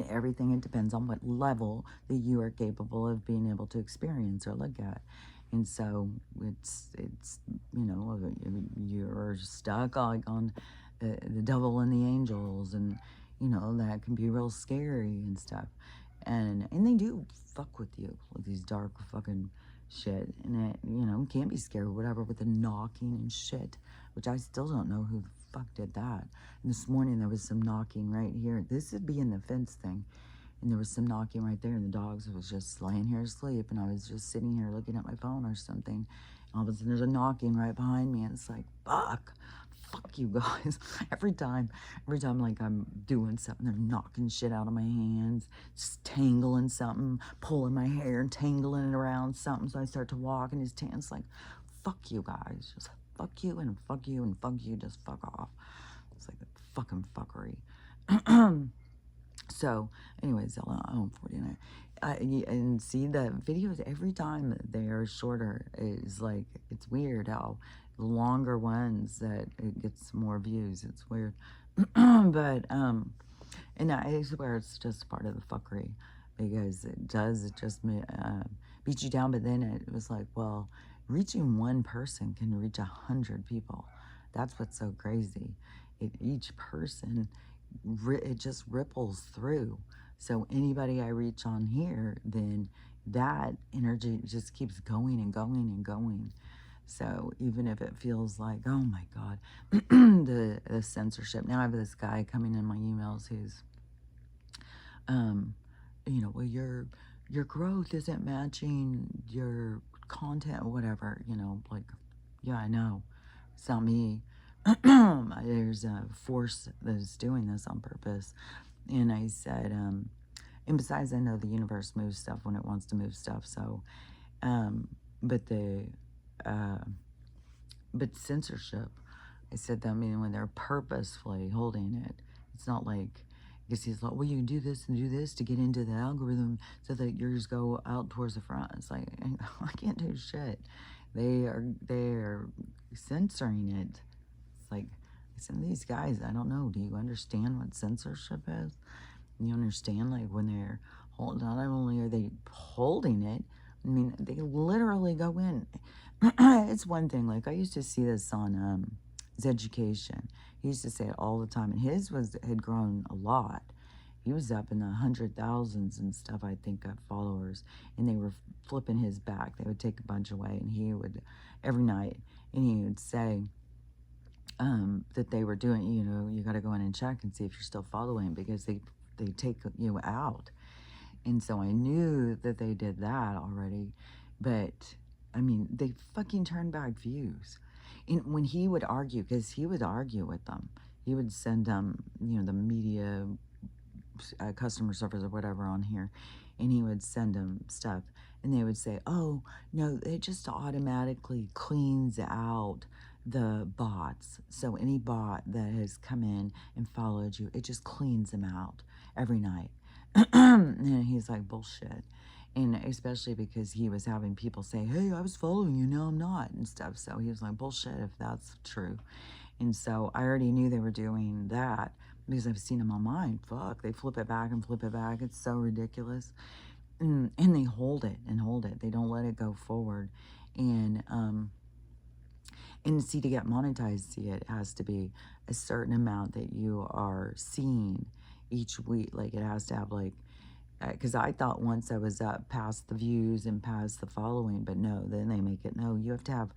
everything, it depends on what level that you are capable of being able to experience or look at. And so it's you're stuck like on the devil and the angels, and that can be real scary and stuff. And they do fuck with you with these dark fucking shit. And it, can be scary, whatever, with the knocking and shit, which I still don't know who the fuck did that. And this morning there was some knocking right here. This would be in the fence thing. And there was some knocking right there, and the dogs was just laying here asleep, and I was just sitting here looking at my phone or something. And all of a sudden there's a knocking right behind me, and it's like, fuck you guys. Every time like I'm doing something, they're knocking shit out of my hands, just tangling something, pulling my hair and tangling it around something. So I start to walk, and his hand's like, fuck you guys, just fuck you and fuck you and fuck you, just fuck off. It's like fucking fuckery. So, anyways, I'm 49. And see, the videos, every time they are shorter, is like, it's weird how the longer ones that it gets more views. It's weird. But, and I swear it's just part of the fuckery, because it just beat you down. But then it was like, well, reaching one person can reach 100 people. That's what's so crazy. Each person, it just ripples through. So anybody I reach on here, then that energy just keeps going and going and going. So even if it feels like, oh my God, the censorship. Now I have this guy coming in my emails who's, um, well, your growth isn't matching your content or whatever, like, yeah, I know. It's not me. There's a force that is doing this on purpose. And I said, and besides, I know the universe moves stuff when it wants to move stuff. So, um, but uh, but censorship, I said that, I mean, when they're purposefully holding it, it's not like, because he's like, well, you can do this and do this to get into the algorithm so that yours go out towards the front. It's like, I can't do shit. They are censoring it. It's like, some of these guys, I don't know. Do you understand what censorship is? You understand, like, when they're holding, not only are they holding it, I mean, they literally go in. It's one thing, like, I used to see this on his education. He used to say it all the time, and his had grown a lot. He was up in the 100,000s and stuff, I think, of followers, and they were flipping his back. They would take a bunch away, and he would, every night, and he would say, that they were doing, you got to go in and check and see if you're still following, because they take you out. And so I knew that they did that already. But I mean, they fucking turned back views. And when he would argue, because he would argue with them, he would send them, the media, customer service or whatever on here, and he would send them stuff, and they would say, oh no, it just automatically cleans out the bots. So any bot that has come in and followed you, it just cleans them out every night. And he's like, bullshit. And especially because he was having people say, hey, I was following you, now I'm not, and stuff. So he was like, bullshit, if that's true. And so I already knew they were doing that because I've seen them on mine. Fuck, they flip it back and flip it back. It's so ridiculous. And they hold it and hold it. They don't let it go forward. And see, to get monetized, see, it has to be a certain amount that you are seeing each week. Like, it has to have, like, because I thought once I was up past the views and past the following, but no, then they make it, no, you have to have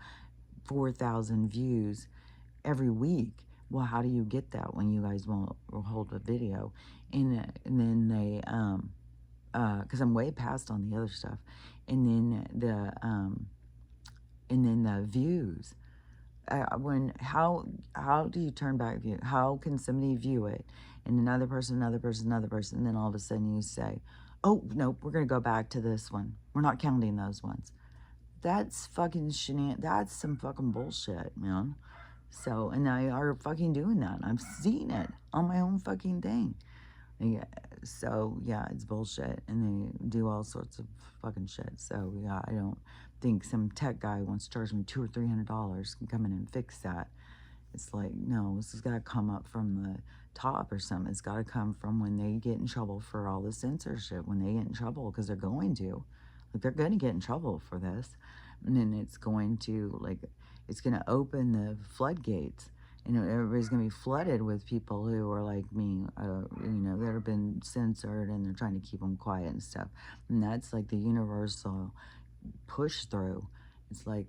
4,000 views every week. Well, how do you get that when you guys won't hold a video? And then they, because I'm way past on the other stuff, and then the views. When how do you turn back view? How can somebody view it, and another person, another person, another person, and then all of a sudden you say, "Oh nope, we're gonna go back to this one. We're not counting those ones." That's fucking That's some fucking bullshit, man. So, and they are fucking doing that. I've seen it on my own fucking thing. Yeah, so yeah, it's bullshit, and they do all sorts of fucking shit. So yeah, I don't think some tech guy wants to charge me $200 or $300 can come in and fix that. It's like, no, this has got to come up from the top or something. It's got to come from when they get in trouble for all the censorship. When they get in trouble, because they're going to, like, they're going to get in trouble for this, and then it's going to, like, it's going to open the floodgates. Everybody's going to be flooded with people who are like me, that have been censored, and they're trying to keep them quiet and stuff. And that's like the universal push through. It's like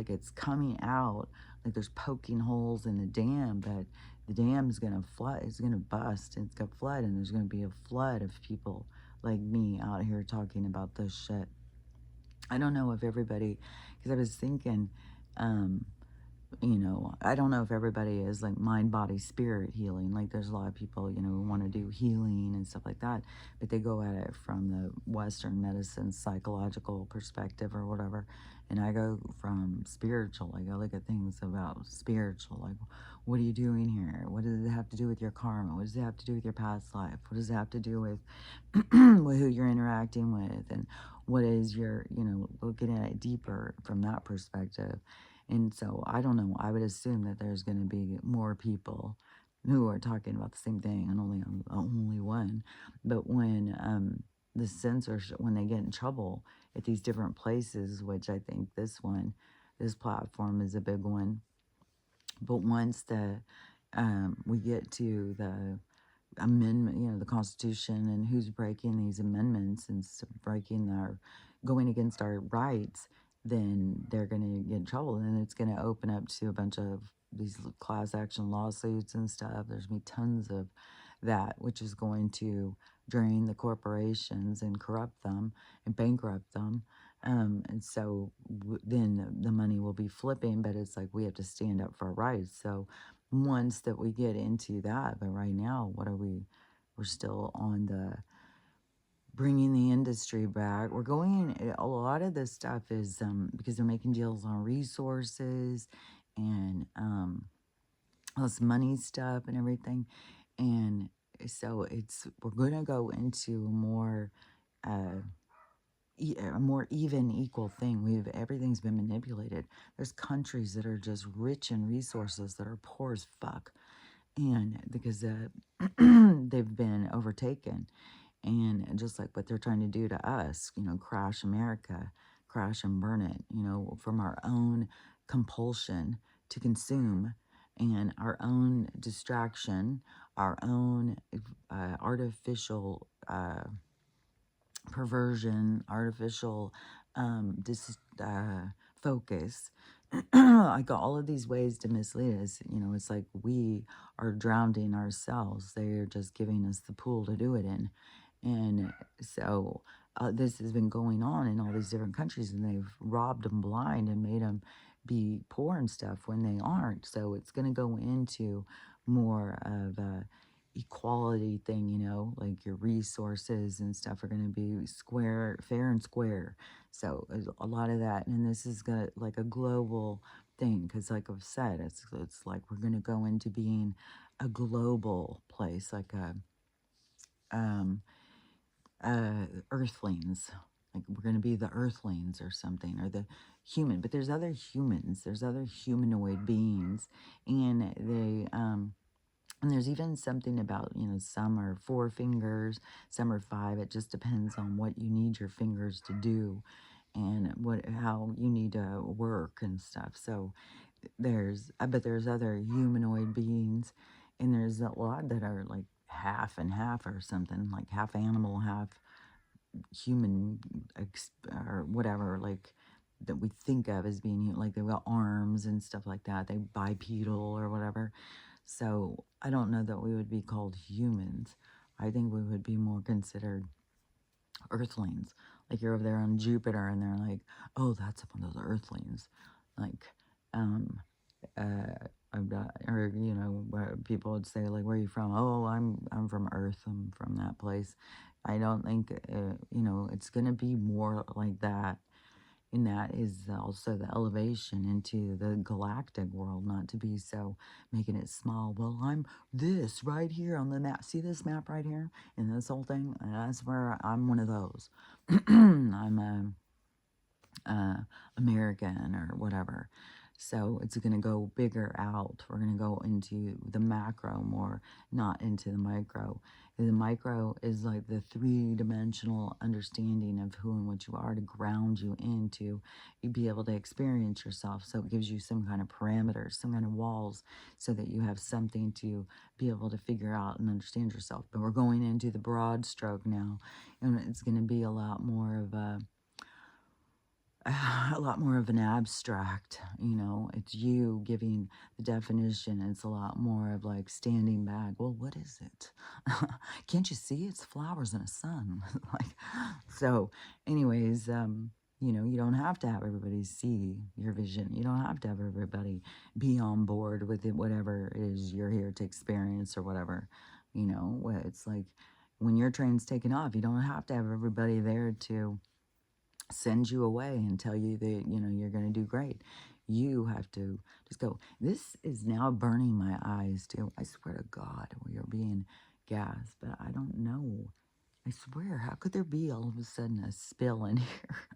it's coming out, like there's poking holes in the dam, but the dam is gonna flood. It's gonna bust. And it's gonna flood, and there's gonna be a flood of people like me out here talking about this shit. I don't know if everybody, because I was thinking, um, I don't know if everybody is like mind, body, spirit healing. Like, there's a lot of people, who want to do healing and stuff like that, but they go at it from the Western medicine, psychological perspective or whatever. And I go from spiritual. Like, I look at things about spiritual. Like, what are you doing here? What does it have to do with your karma? What does it have to do with your past life? What does it have to do with, with who you're interacting with? And what is your, looking at it deeper from that perspective. And so I don't know. I would assume that there's going to be more people who are talking about the same thing, and only one. But when the censorship when they get in trouble at these different places, which I think this platform is a big one. But once we get to the amendment, the Constitution, and who's breaking these amendments and breaking going against our rights, then they're going to get in trouble. And then it's going to open up to a bunch of these class action lawsuits and stuff. There's going to be tons of that, which is going to drain the corporations and corrupt them and bankrupt them. And so then the money will be flipping, but it's like we have to stand up for our rights. So once that we get into that, but right now, we're still on the bringing the industry back. We're going, a lot of this stuff is because they're making deals on resources and all this money stuff and everything. And so we're going to go into uh, a more even, equal thing. Everything's been manipulated. There's countries that are just rich in resources that are poor as fuck, and because they've been overtaken, and just like what they're trying to do to us, crash America, crash and burn it, from our own compulsion to consume and our own distraction, our own artificial perversion, artificial focus, like all of these ways to mislead us. It's like we are drowning ourselves. They're just giving us the pool to do it in. And so this has been going on in all these different countries, and they've robbed them blind and made them be poor and stuff when they aren't. So it's going to go into more of a equality thing, like your resources and stuff are going to be fair and square. So there's a lot of that, and this is got like a global thing, because like I've said, it's like we're going to go into being a global place, like a earthlings, like we're going to be the earthlings or something, or the human. But there's other humans, there's other humanoid beings, and and there's even something about, some are 4 fingers, some are 5. It just depends on what you need your fingers to do and how you need to work and stuff. So but there's other humanoid beings, and there's a lot that are like half and half or something, like half animal, half human, or whatever, like that we think of as being like they've got arms and stuff like that. They bipedal or whatever. So I don't know that we would be called humans. I think we would be more considered earthlings. Like you're over there on Jupiter and they're like, oh, that's one of those earthlings. Like, um, I've got, or where people would say like, where are you from? Oh, I'm from Earth. I'm from that place. I don't think it's gonna be more like that. And that is also the elevation into the galactic world, not to be so making it small. Well, I'm this right here on the map. See this map right here and this whole thing? That's where I'm one of those. I'm American or whatever. So it's going to go bigger out. We're going to go into the macro more, not into the micro. The micro is like the 3-dimensional understanding of who and what you are, to ground you into, you be able to experience yourself. So it gives you some kind of parameters, some kind of walls, so that you have something to be able to figure out and understand yourself. But we're going into the broad stroke now, and it's going to be a lot more of a lot more of an abstract, it's you giving the definition. It's a lot more of like standing back. Well, what is it? Can't you see it's flowers in a sun? Like, so anyways, you don't have to have everybody see your vision. You don't have to have everybody be on board with it, whatever it is you're here to experience or whatever. It's like when your train's taking off, you don't have to have everybody there to send you away and tell you that you're going to do great. You have to just go. This is now burning my eyes too. I swear to God, we are being gassed, but I don't know. I swear, how could there be all of a sudden a spill in here?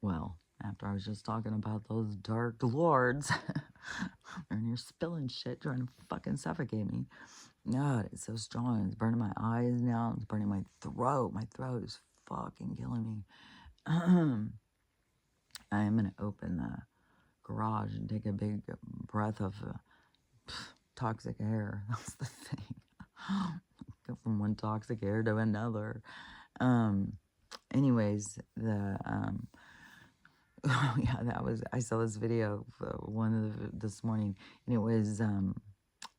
Well, after I was just talking about those dark lords. They're in here spilling shit, trying to fucking suffocate me. God, it's so strong. It's burning my eyes now. It's burning my throat. My throat is fucking killing me. I am gonna open the garage and take a big breath of toxic air. That's the thing. Go from one toxic air to another. Um, anyways, oh yeah, I saw this video this morning, and it was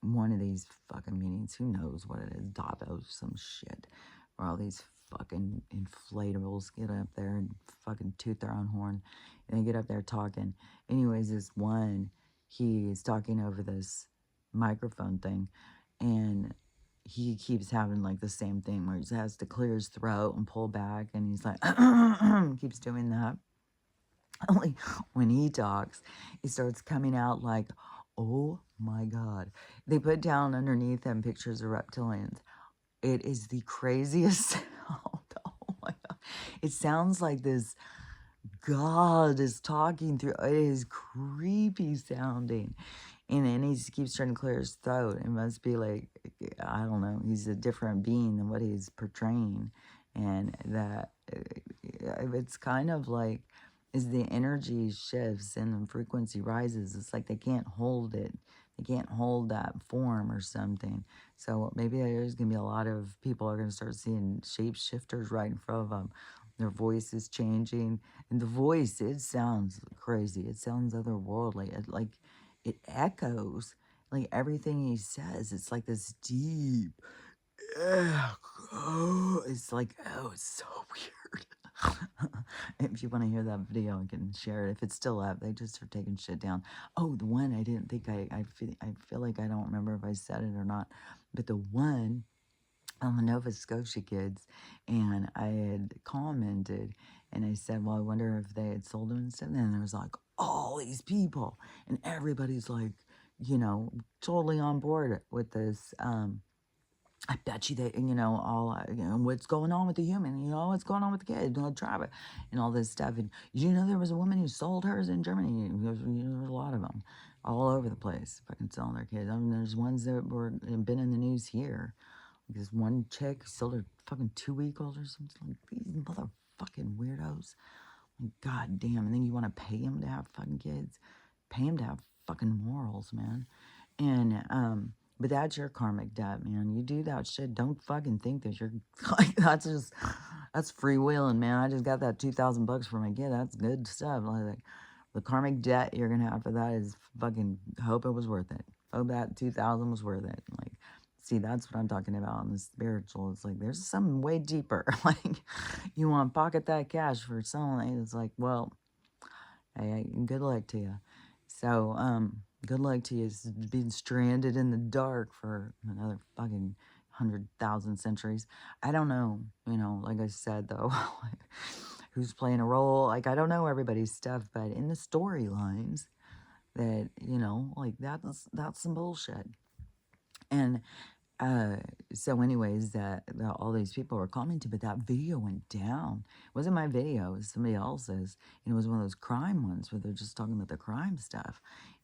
one of these fucking meetings. Who knows what it is? Davos, some shit, where all these fucking inflatables get up there and fucking toot their own horn, and they get up there talking. Anyways, this one, he is talking over this microphone thing, and he keeps having like the same thing where he has to clear his throat and pull back, and he's like keeps doing that. Only when he talks, it starts coming out like, oh my God. They put down underneath them pictures of reptilians. It is the craziest sound. Oh my God. It sounds like this God is talking through. It is creepy sounding. And then he just keeps trying to clear his throat. It must be like, I don't know, he's a different being than what he's portraying. And that it's kind of like, as the energy shifts and the frequency rises, it's like they can't hold it. They can't hold that form or something. So maybe there's going to be a lot of people are going to start seeing shapeshifters right in front of them. Their voice is changing. And the voice, it sounds crazy. It sounds otherworldly. It echoes. Like everything he says, it's like this deep echo. It's like, oh, it's so weird. If you want to hear that video, I can share it. If it's still up, they just are taking shit down. Oh, the one I didn't think I feel like I don't remember if I said it or not, but the one on the Nova Scotia kids, and I had commented, and I said, well, I wonder if they had sold them and stuff. And then there was like all these people, and everybody's like, totally on board with this. I bet you that, all, what's going on with the human, what's going on with the kid, drive it, and all this stuff. And there was a woman who sold hers in Germany. There's a lot of them all over the place, fucking selling their kids. I mean, there's ones that have been in the news here. Like this one chick sold her fucking 2-week-old or something. Like, these motherfucking weirdos. Like, god damn. And then you want to pay them to have fucking kids? Pay them to have fucking morals, man. And, but that's your karmic debt, man. You do that shit. Don't fucking think that you're like, that's freewheeling, man. I just got that $2,000 for my kid. That's good stuff. Like, the karmic debt you're gonna have for that is fucking hope it was worth it. Hope that 2,000 was worth it. Like, see, that's what I'm talking about on the spiritual. It's like, there's something way deeper. Like, you want to pocket that cash for selling it. It's like, well, hey, good luck to you. So, good luck to you being stranded in the dark for another fucking 100,000 centuries. I don't know, like I said, though, who's playing a role. Like, I don't know everybody's stuff, but in the storylines that, like, that's some bullshit. And so anyways, all these people were commenting, but that video went down. It wasn't my video, it was somebody else's. And it was one of those crime ones where they're just talking about the crime stuff.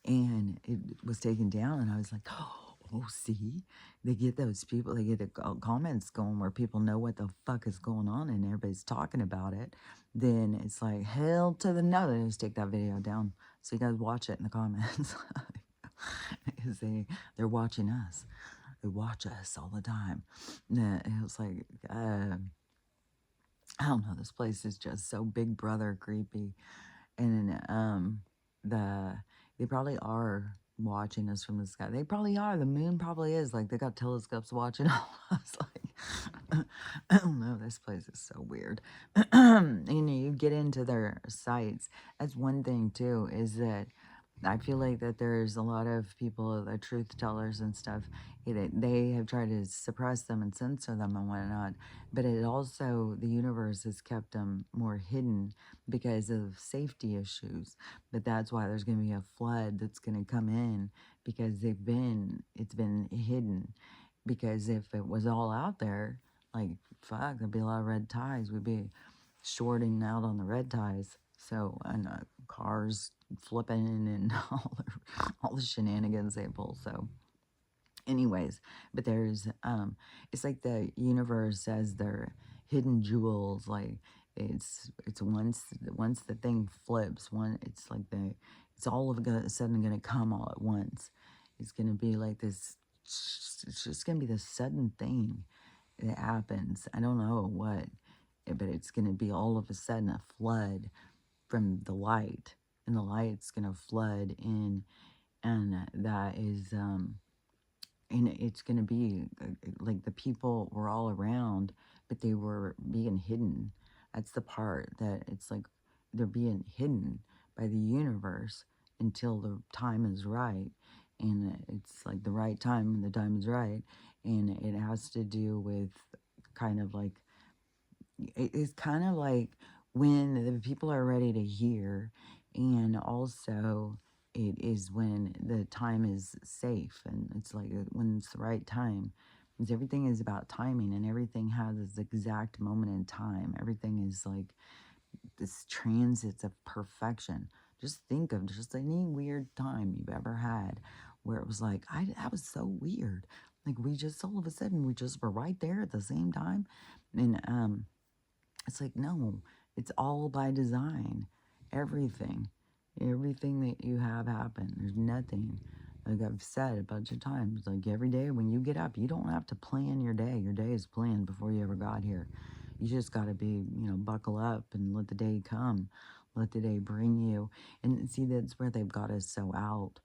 And it was taken down, and I was like, oh, see? They get those people, they get the comments going where people know what the fuck is going on and everybody's talking about it. Then it's like, hell to the no, they just take that video down. So you guys watch it in the comments. Because they're watching us. They watch us all the time. And it was like, I don't know, this place is just so Big Brother creepy. And they probably are watching us from the sky. They probably are. The moon probably is. Like, they got telescopes watching all of us. Like, I don't know, this place is so weird. You get into their sites. That's one thing, too, is that I feel like that there's a lot of people, the truth tellers and stuff, they have tried to suppress them and censor them and whatnot. But it also, the universe has kept them more hidden because of safety issues. But that's why there's going to be a flood that's going to come in because it's been hidden. Because if it was all out there, like, fuck, there'd be a lot of red ties. We'd be shorting out on the red ties. So, and cars flipping and all the shenanigans they pull. So, anyways, but there's it's like the universe says they're hidden jewels. Like it's once the thing flips, one it's like it's all of a sudden gonna come all at once. It's gonna be like this. It's just gonna be this sudden thing that happens. I don't know what, but it's gonna be all of a sudden a flood from the light, and the light's gonna flood in, and that is and it's going to be like the people were all around, but they were being hidden. That's the part that it's like they're being hidden by the universe until the time is right. And it's like the right time when the time is right. And it has to do with kind of like it's kind of like when the people are ready to hear, and also it is when the time is safe, and it's like when it's the right time. Because everything is about timing, and everything has this exact moment in time. Everything is like this transits of perfection. Just think of just any weird time you've ever had where it was like, that was so weird. Like we just all of a sudden we just were right there at the same time. And it's like, no, it's all by design. Everything, everything that you have happen. There's nothing, like I've said a bunch of times, like every day when you get up, you don't have to plan your day. Your day is planned before you ever got here. You just got to be, buckle up and let the day come. Let the day bring you. And see, that's where they've got us so out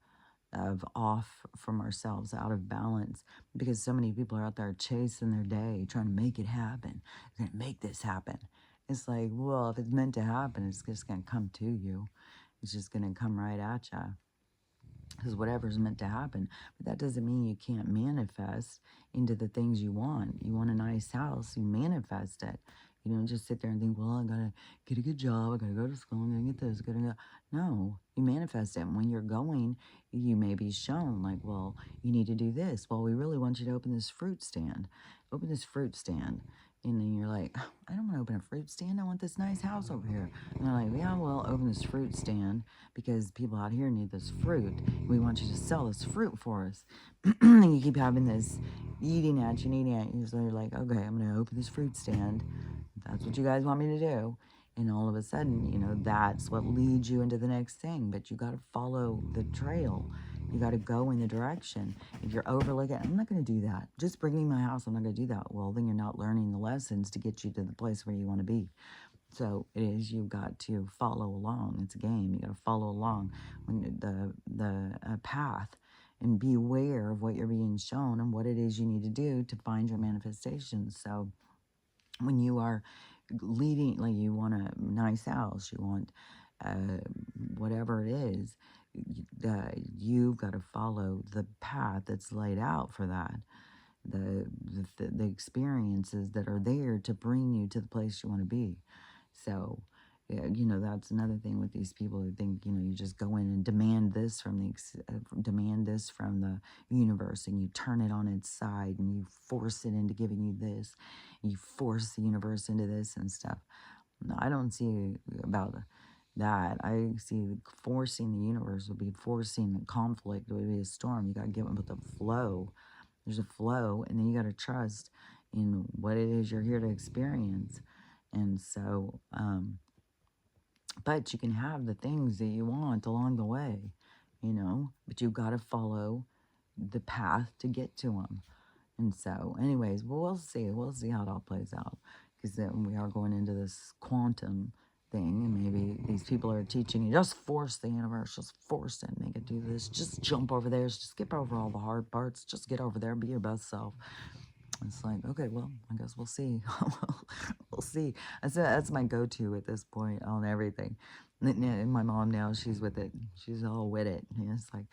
of off from ourselves, out of balance, because so many people are out there chasing their day, trying to make it happen. They're gonna make this happen. It's like, well, if it's meant to happen, it's just gonna come to you. It's just gonna come right at you, because whatever's meant to happen. But that doesn't mean you can't manifest into the things you want. You want a nice house, you manifest it. You don't just sit there and think, well, I gotta get a good job, I gotta go to school, I'm gonna get this, I gotta go. No, you manifest it. And when you're going, you may be shown, like, well, you need to do this. Well, we really want you to open this fruit stand. Open this fruit stand. And then you're like, I don't want to open a fruit stand. I want this nice house over here. And they're like, yeah, well, open this fruit stand because people out here need this fruit. We want you to sell this fruit for us. And you keep having this eating at you and eating at you. So you're like, okay, I'm going to open this fruit stand. That's what you guys want me to do. And all of a sudden, that's what leads you into the next thing. But you got to follow the trail. You got to go in the direction. If you're overlooking, I'm not going to do that. Just bring me my house, I'm not going to do that. Well, then you're not learning the lessons to get you to the place where you want to be. So it is, you've got to follow along. It's a game. You got to follow along when the path, and be aware of what you're being shown and what it is you need to do to find your manifestation. So when you are leading, like you want a nice house, you want whatever it is, you've got to follow the path that's laid out for that. The experiences that are there to bring you to the place you want to be. So, yeah, that's another thing with these people who think, you just go in and demand this from demand this from the universe, and you turn it on its side, and you force it into giving you this, and you force the universe into this and stuff. No, I don't see about that. I see forcing the universe would be forcing conflict. It would be a storm. You got to get with the flow. There's a flow, and then you got to trust in what it is you're here to experience. And so, but you can have the things that you want along the way, but you've got to follow the path to get to them. And so, anyways, well, we'll see. We'll see how it all plays out, because then we are going into this quantum thing, and maybe these people are teaching you just force the universe, just force it, make it do this, just jump over there, just skip over all the hard parts, just get over there, be your best self. It's like, okay, well, I guess we'll see. We'll see. That's my go-to at this point on everything. And my mom now, she's with it. She's all with it. And it's like,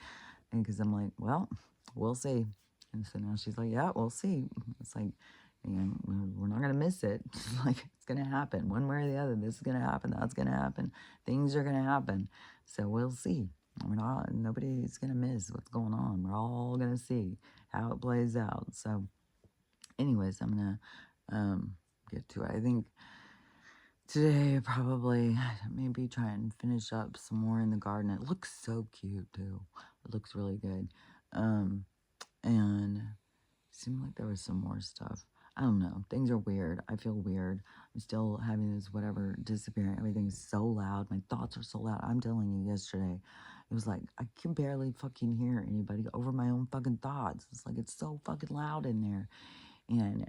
and because I'm like, well, we'll see. And so now she's like, yeah, we'll see. It's like, we're not going to miss it. It's like, it's going to happen one way or the other. This is going to happen. That's going to happen. Things are going to happen. So we'll see. Nobody's going to miss what's going on. We're all going to see how it plays out. So anyways, I'm going to get to it. I think Today, probably maybe try and finish up some more in the garden. It looks so cute too. It looks really good. Um, and seemed like there was some more stuff. I don't know. Things are weird. I feel weird. I'm still having this whatever disappearing. Everything's so loud. My thoughts are so loud. I'm telling you, yesterday, it was like I can barely fucking hear anybody over my own fucking thoughts. It's like it's so fucking loud in there. And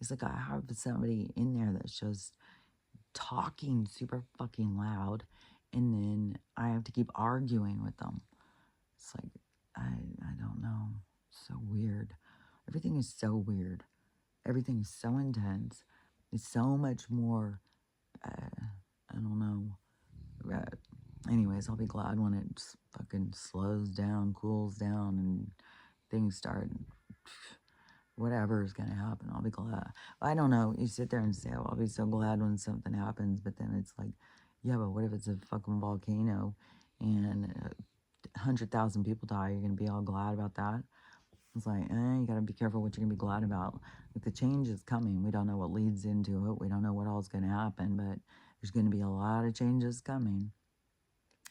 it's like I have somebody in there that's just talking super fucking loud. And then I have to keep arguing with them. It's like, I don't know. So weird. Everything is so weird. Everything is so intense. It's so much more, I don't know. Anyways, I'll be glad when it fucking slows down, cools down, and things start, whatever is going to happen. I'll be glad. I don't know. You sit there and say, oh, I'll be so glad when something happens. But then it's like, yeah, but what if it's a fucking volcano and 100,000 people die? You're going to be all glad about that? It's like, you got to be careful what you're going to be glad about. Like, the change is coming. We don't know what leads into it. We don't know what all is going to happen, but there's going to be a lot of changes coming.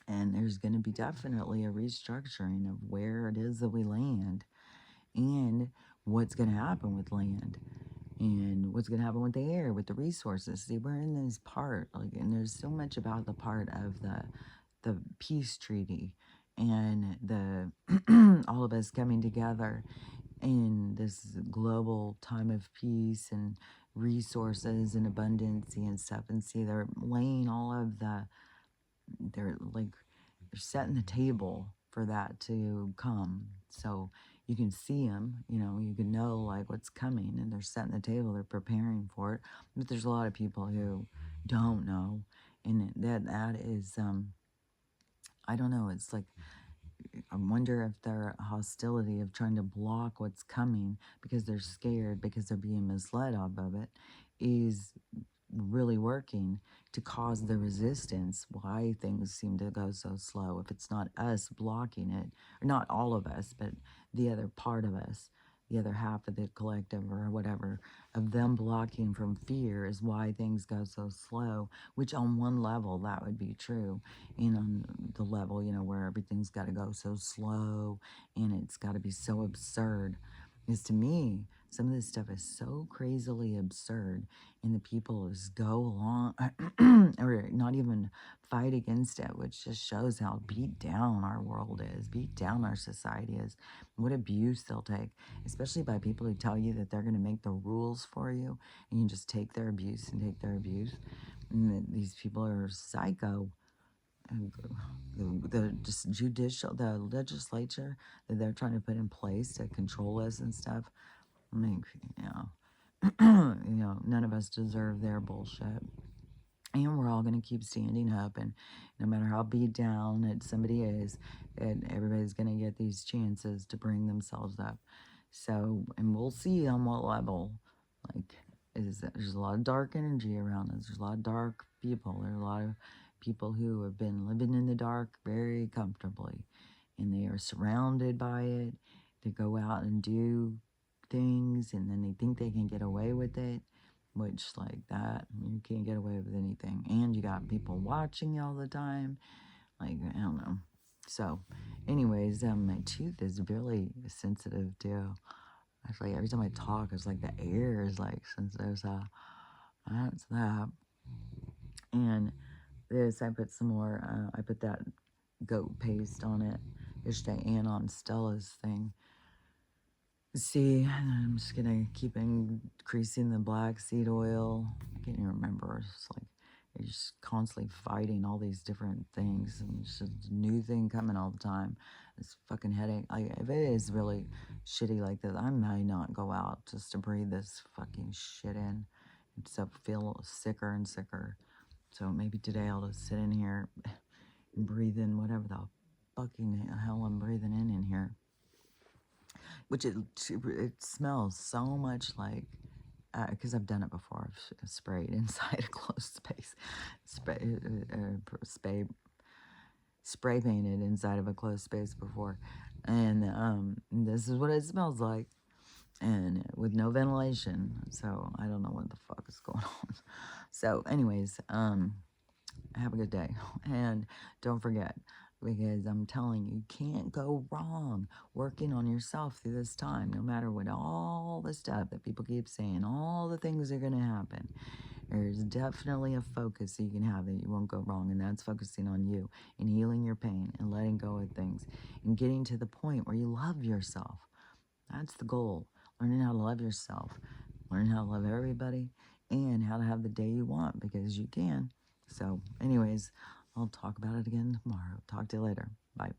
And there's going to be definitely a restructuring of where it is that we land and what's going to happen with land and what's going to happen with the air, with the resources. See, we're in this part, like, and there's so much about the part of the peace treaty and the all of us coming together in this global time of peace and resources and abundance and stuff. And see, they're laying all of they're like, they're setting the table for that to come. So you can see them, you can know like what's coming, and they're setting the table, they're preparing for it. But there's a lot of people who don't know. And that is, I don't know, it's like, I wonder if their hostility of trying to block what's coming because they're scared, because they're being misled off of it, is really working to cause the resistance why things seem to go so slow. If it's not us blocking it, or not all of us, but the other part of us, the other half of the collective or whatever, of them blocking from fear is why things go so slow, which on one level that would be true. And on the level, where everything's got to go so slow and it's got to be so absurd, is, to me, some of this stuff is so crazily absurd, and the people just go along or not even fight against it, which just shows how beat down our world is, beat down our society is, what abuse they'll take, especially by people who tell you that they're going to make the rules for you, and you just take their abuse and take their abuse. And these people are psycho. And the just the legislature that they're trying to put in place to control us and stuff. I mean, none of us deserve their bullshit. And we're all going to keep standing up, and no matter how beat down that somebody is, and everybody's going to get these chances to bring themselves up. So, and we'll see on what level. Like, there's a lot of dark energy around us. There's a lot of dark people. There's a lot of people who have been living in the dark very comfortably, and they are surrounded by it. They go out and do things, and then they think they can get away with it, which, like, that, you can't get away with anything. And you got people watching you all the time. Like, I don't know. So, anyways, my tooth is really sensitive too. Actually, every time I talk, it's like the air is like sensitive. So that's that. And this, I put some more. I put that goat paste on it yesterday and on Stella's thing. See, I'm just gonna keep increasing the black seed oil. I can't even remember. It's like you're just constantly fighting all these different things, and it's just a new thing coming all the time. This fucking headache. If it is really shitty like this, I may not go out just to breathe this fucking shit in, except feel sicker and sicker. So maybe today I'll just sit in here and breathe in whatever the fucking hell I'm breathing in here. Which it smells so much like, because I've done it before. I've sprayed inside a closed space, spray painted inside of a closed space before, and this is what it smells like. and with no ventilation. So I don't know what the fuck is going on. So, anyways, have a good day. And don't forget, because I'm telling you, you can't go wrong working on yourself through this time, no matter what all the stuff that people keep saying, all the things are going to happen. There's definitely a focus that you can have that you won't go wrong, and that's focusing on you and healing your pain and letting go of things and getting to the point where you love yourself. That's the goal. Learning how to love yourself, learn how to love everybody, and how to have the day you want, because you can. So, anyways, I'll talk about it again tomorrow. Talk to you later. Bye.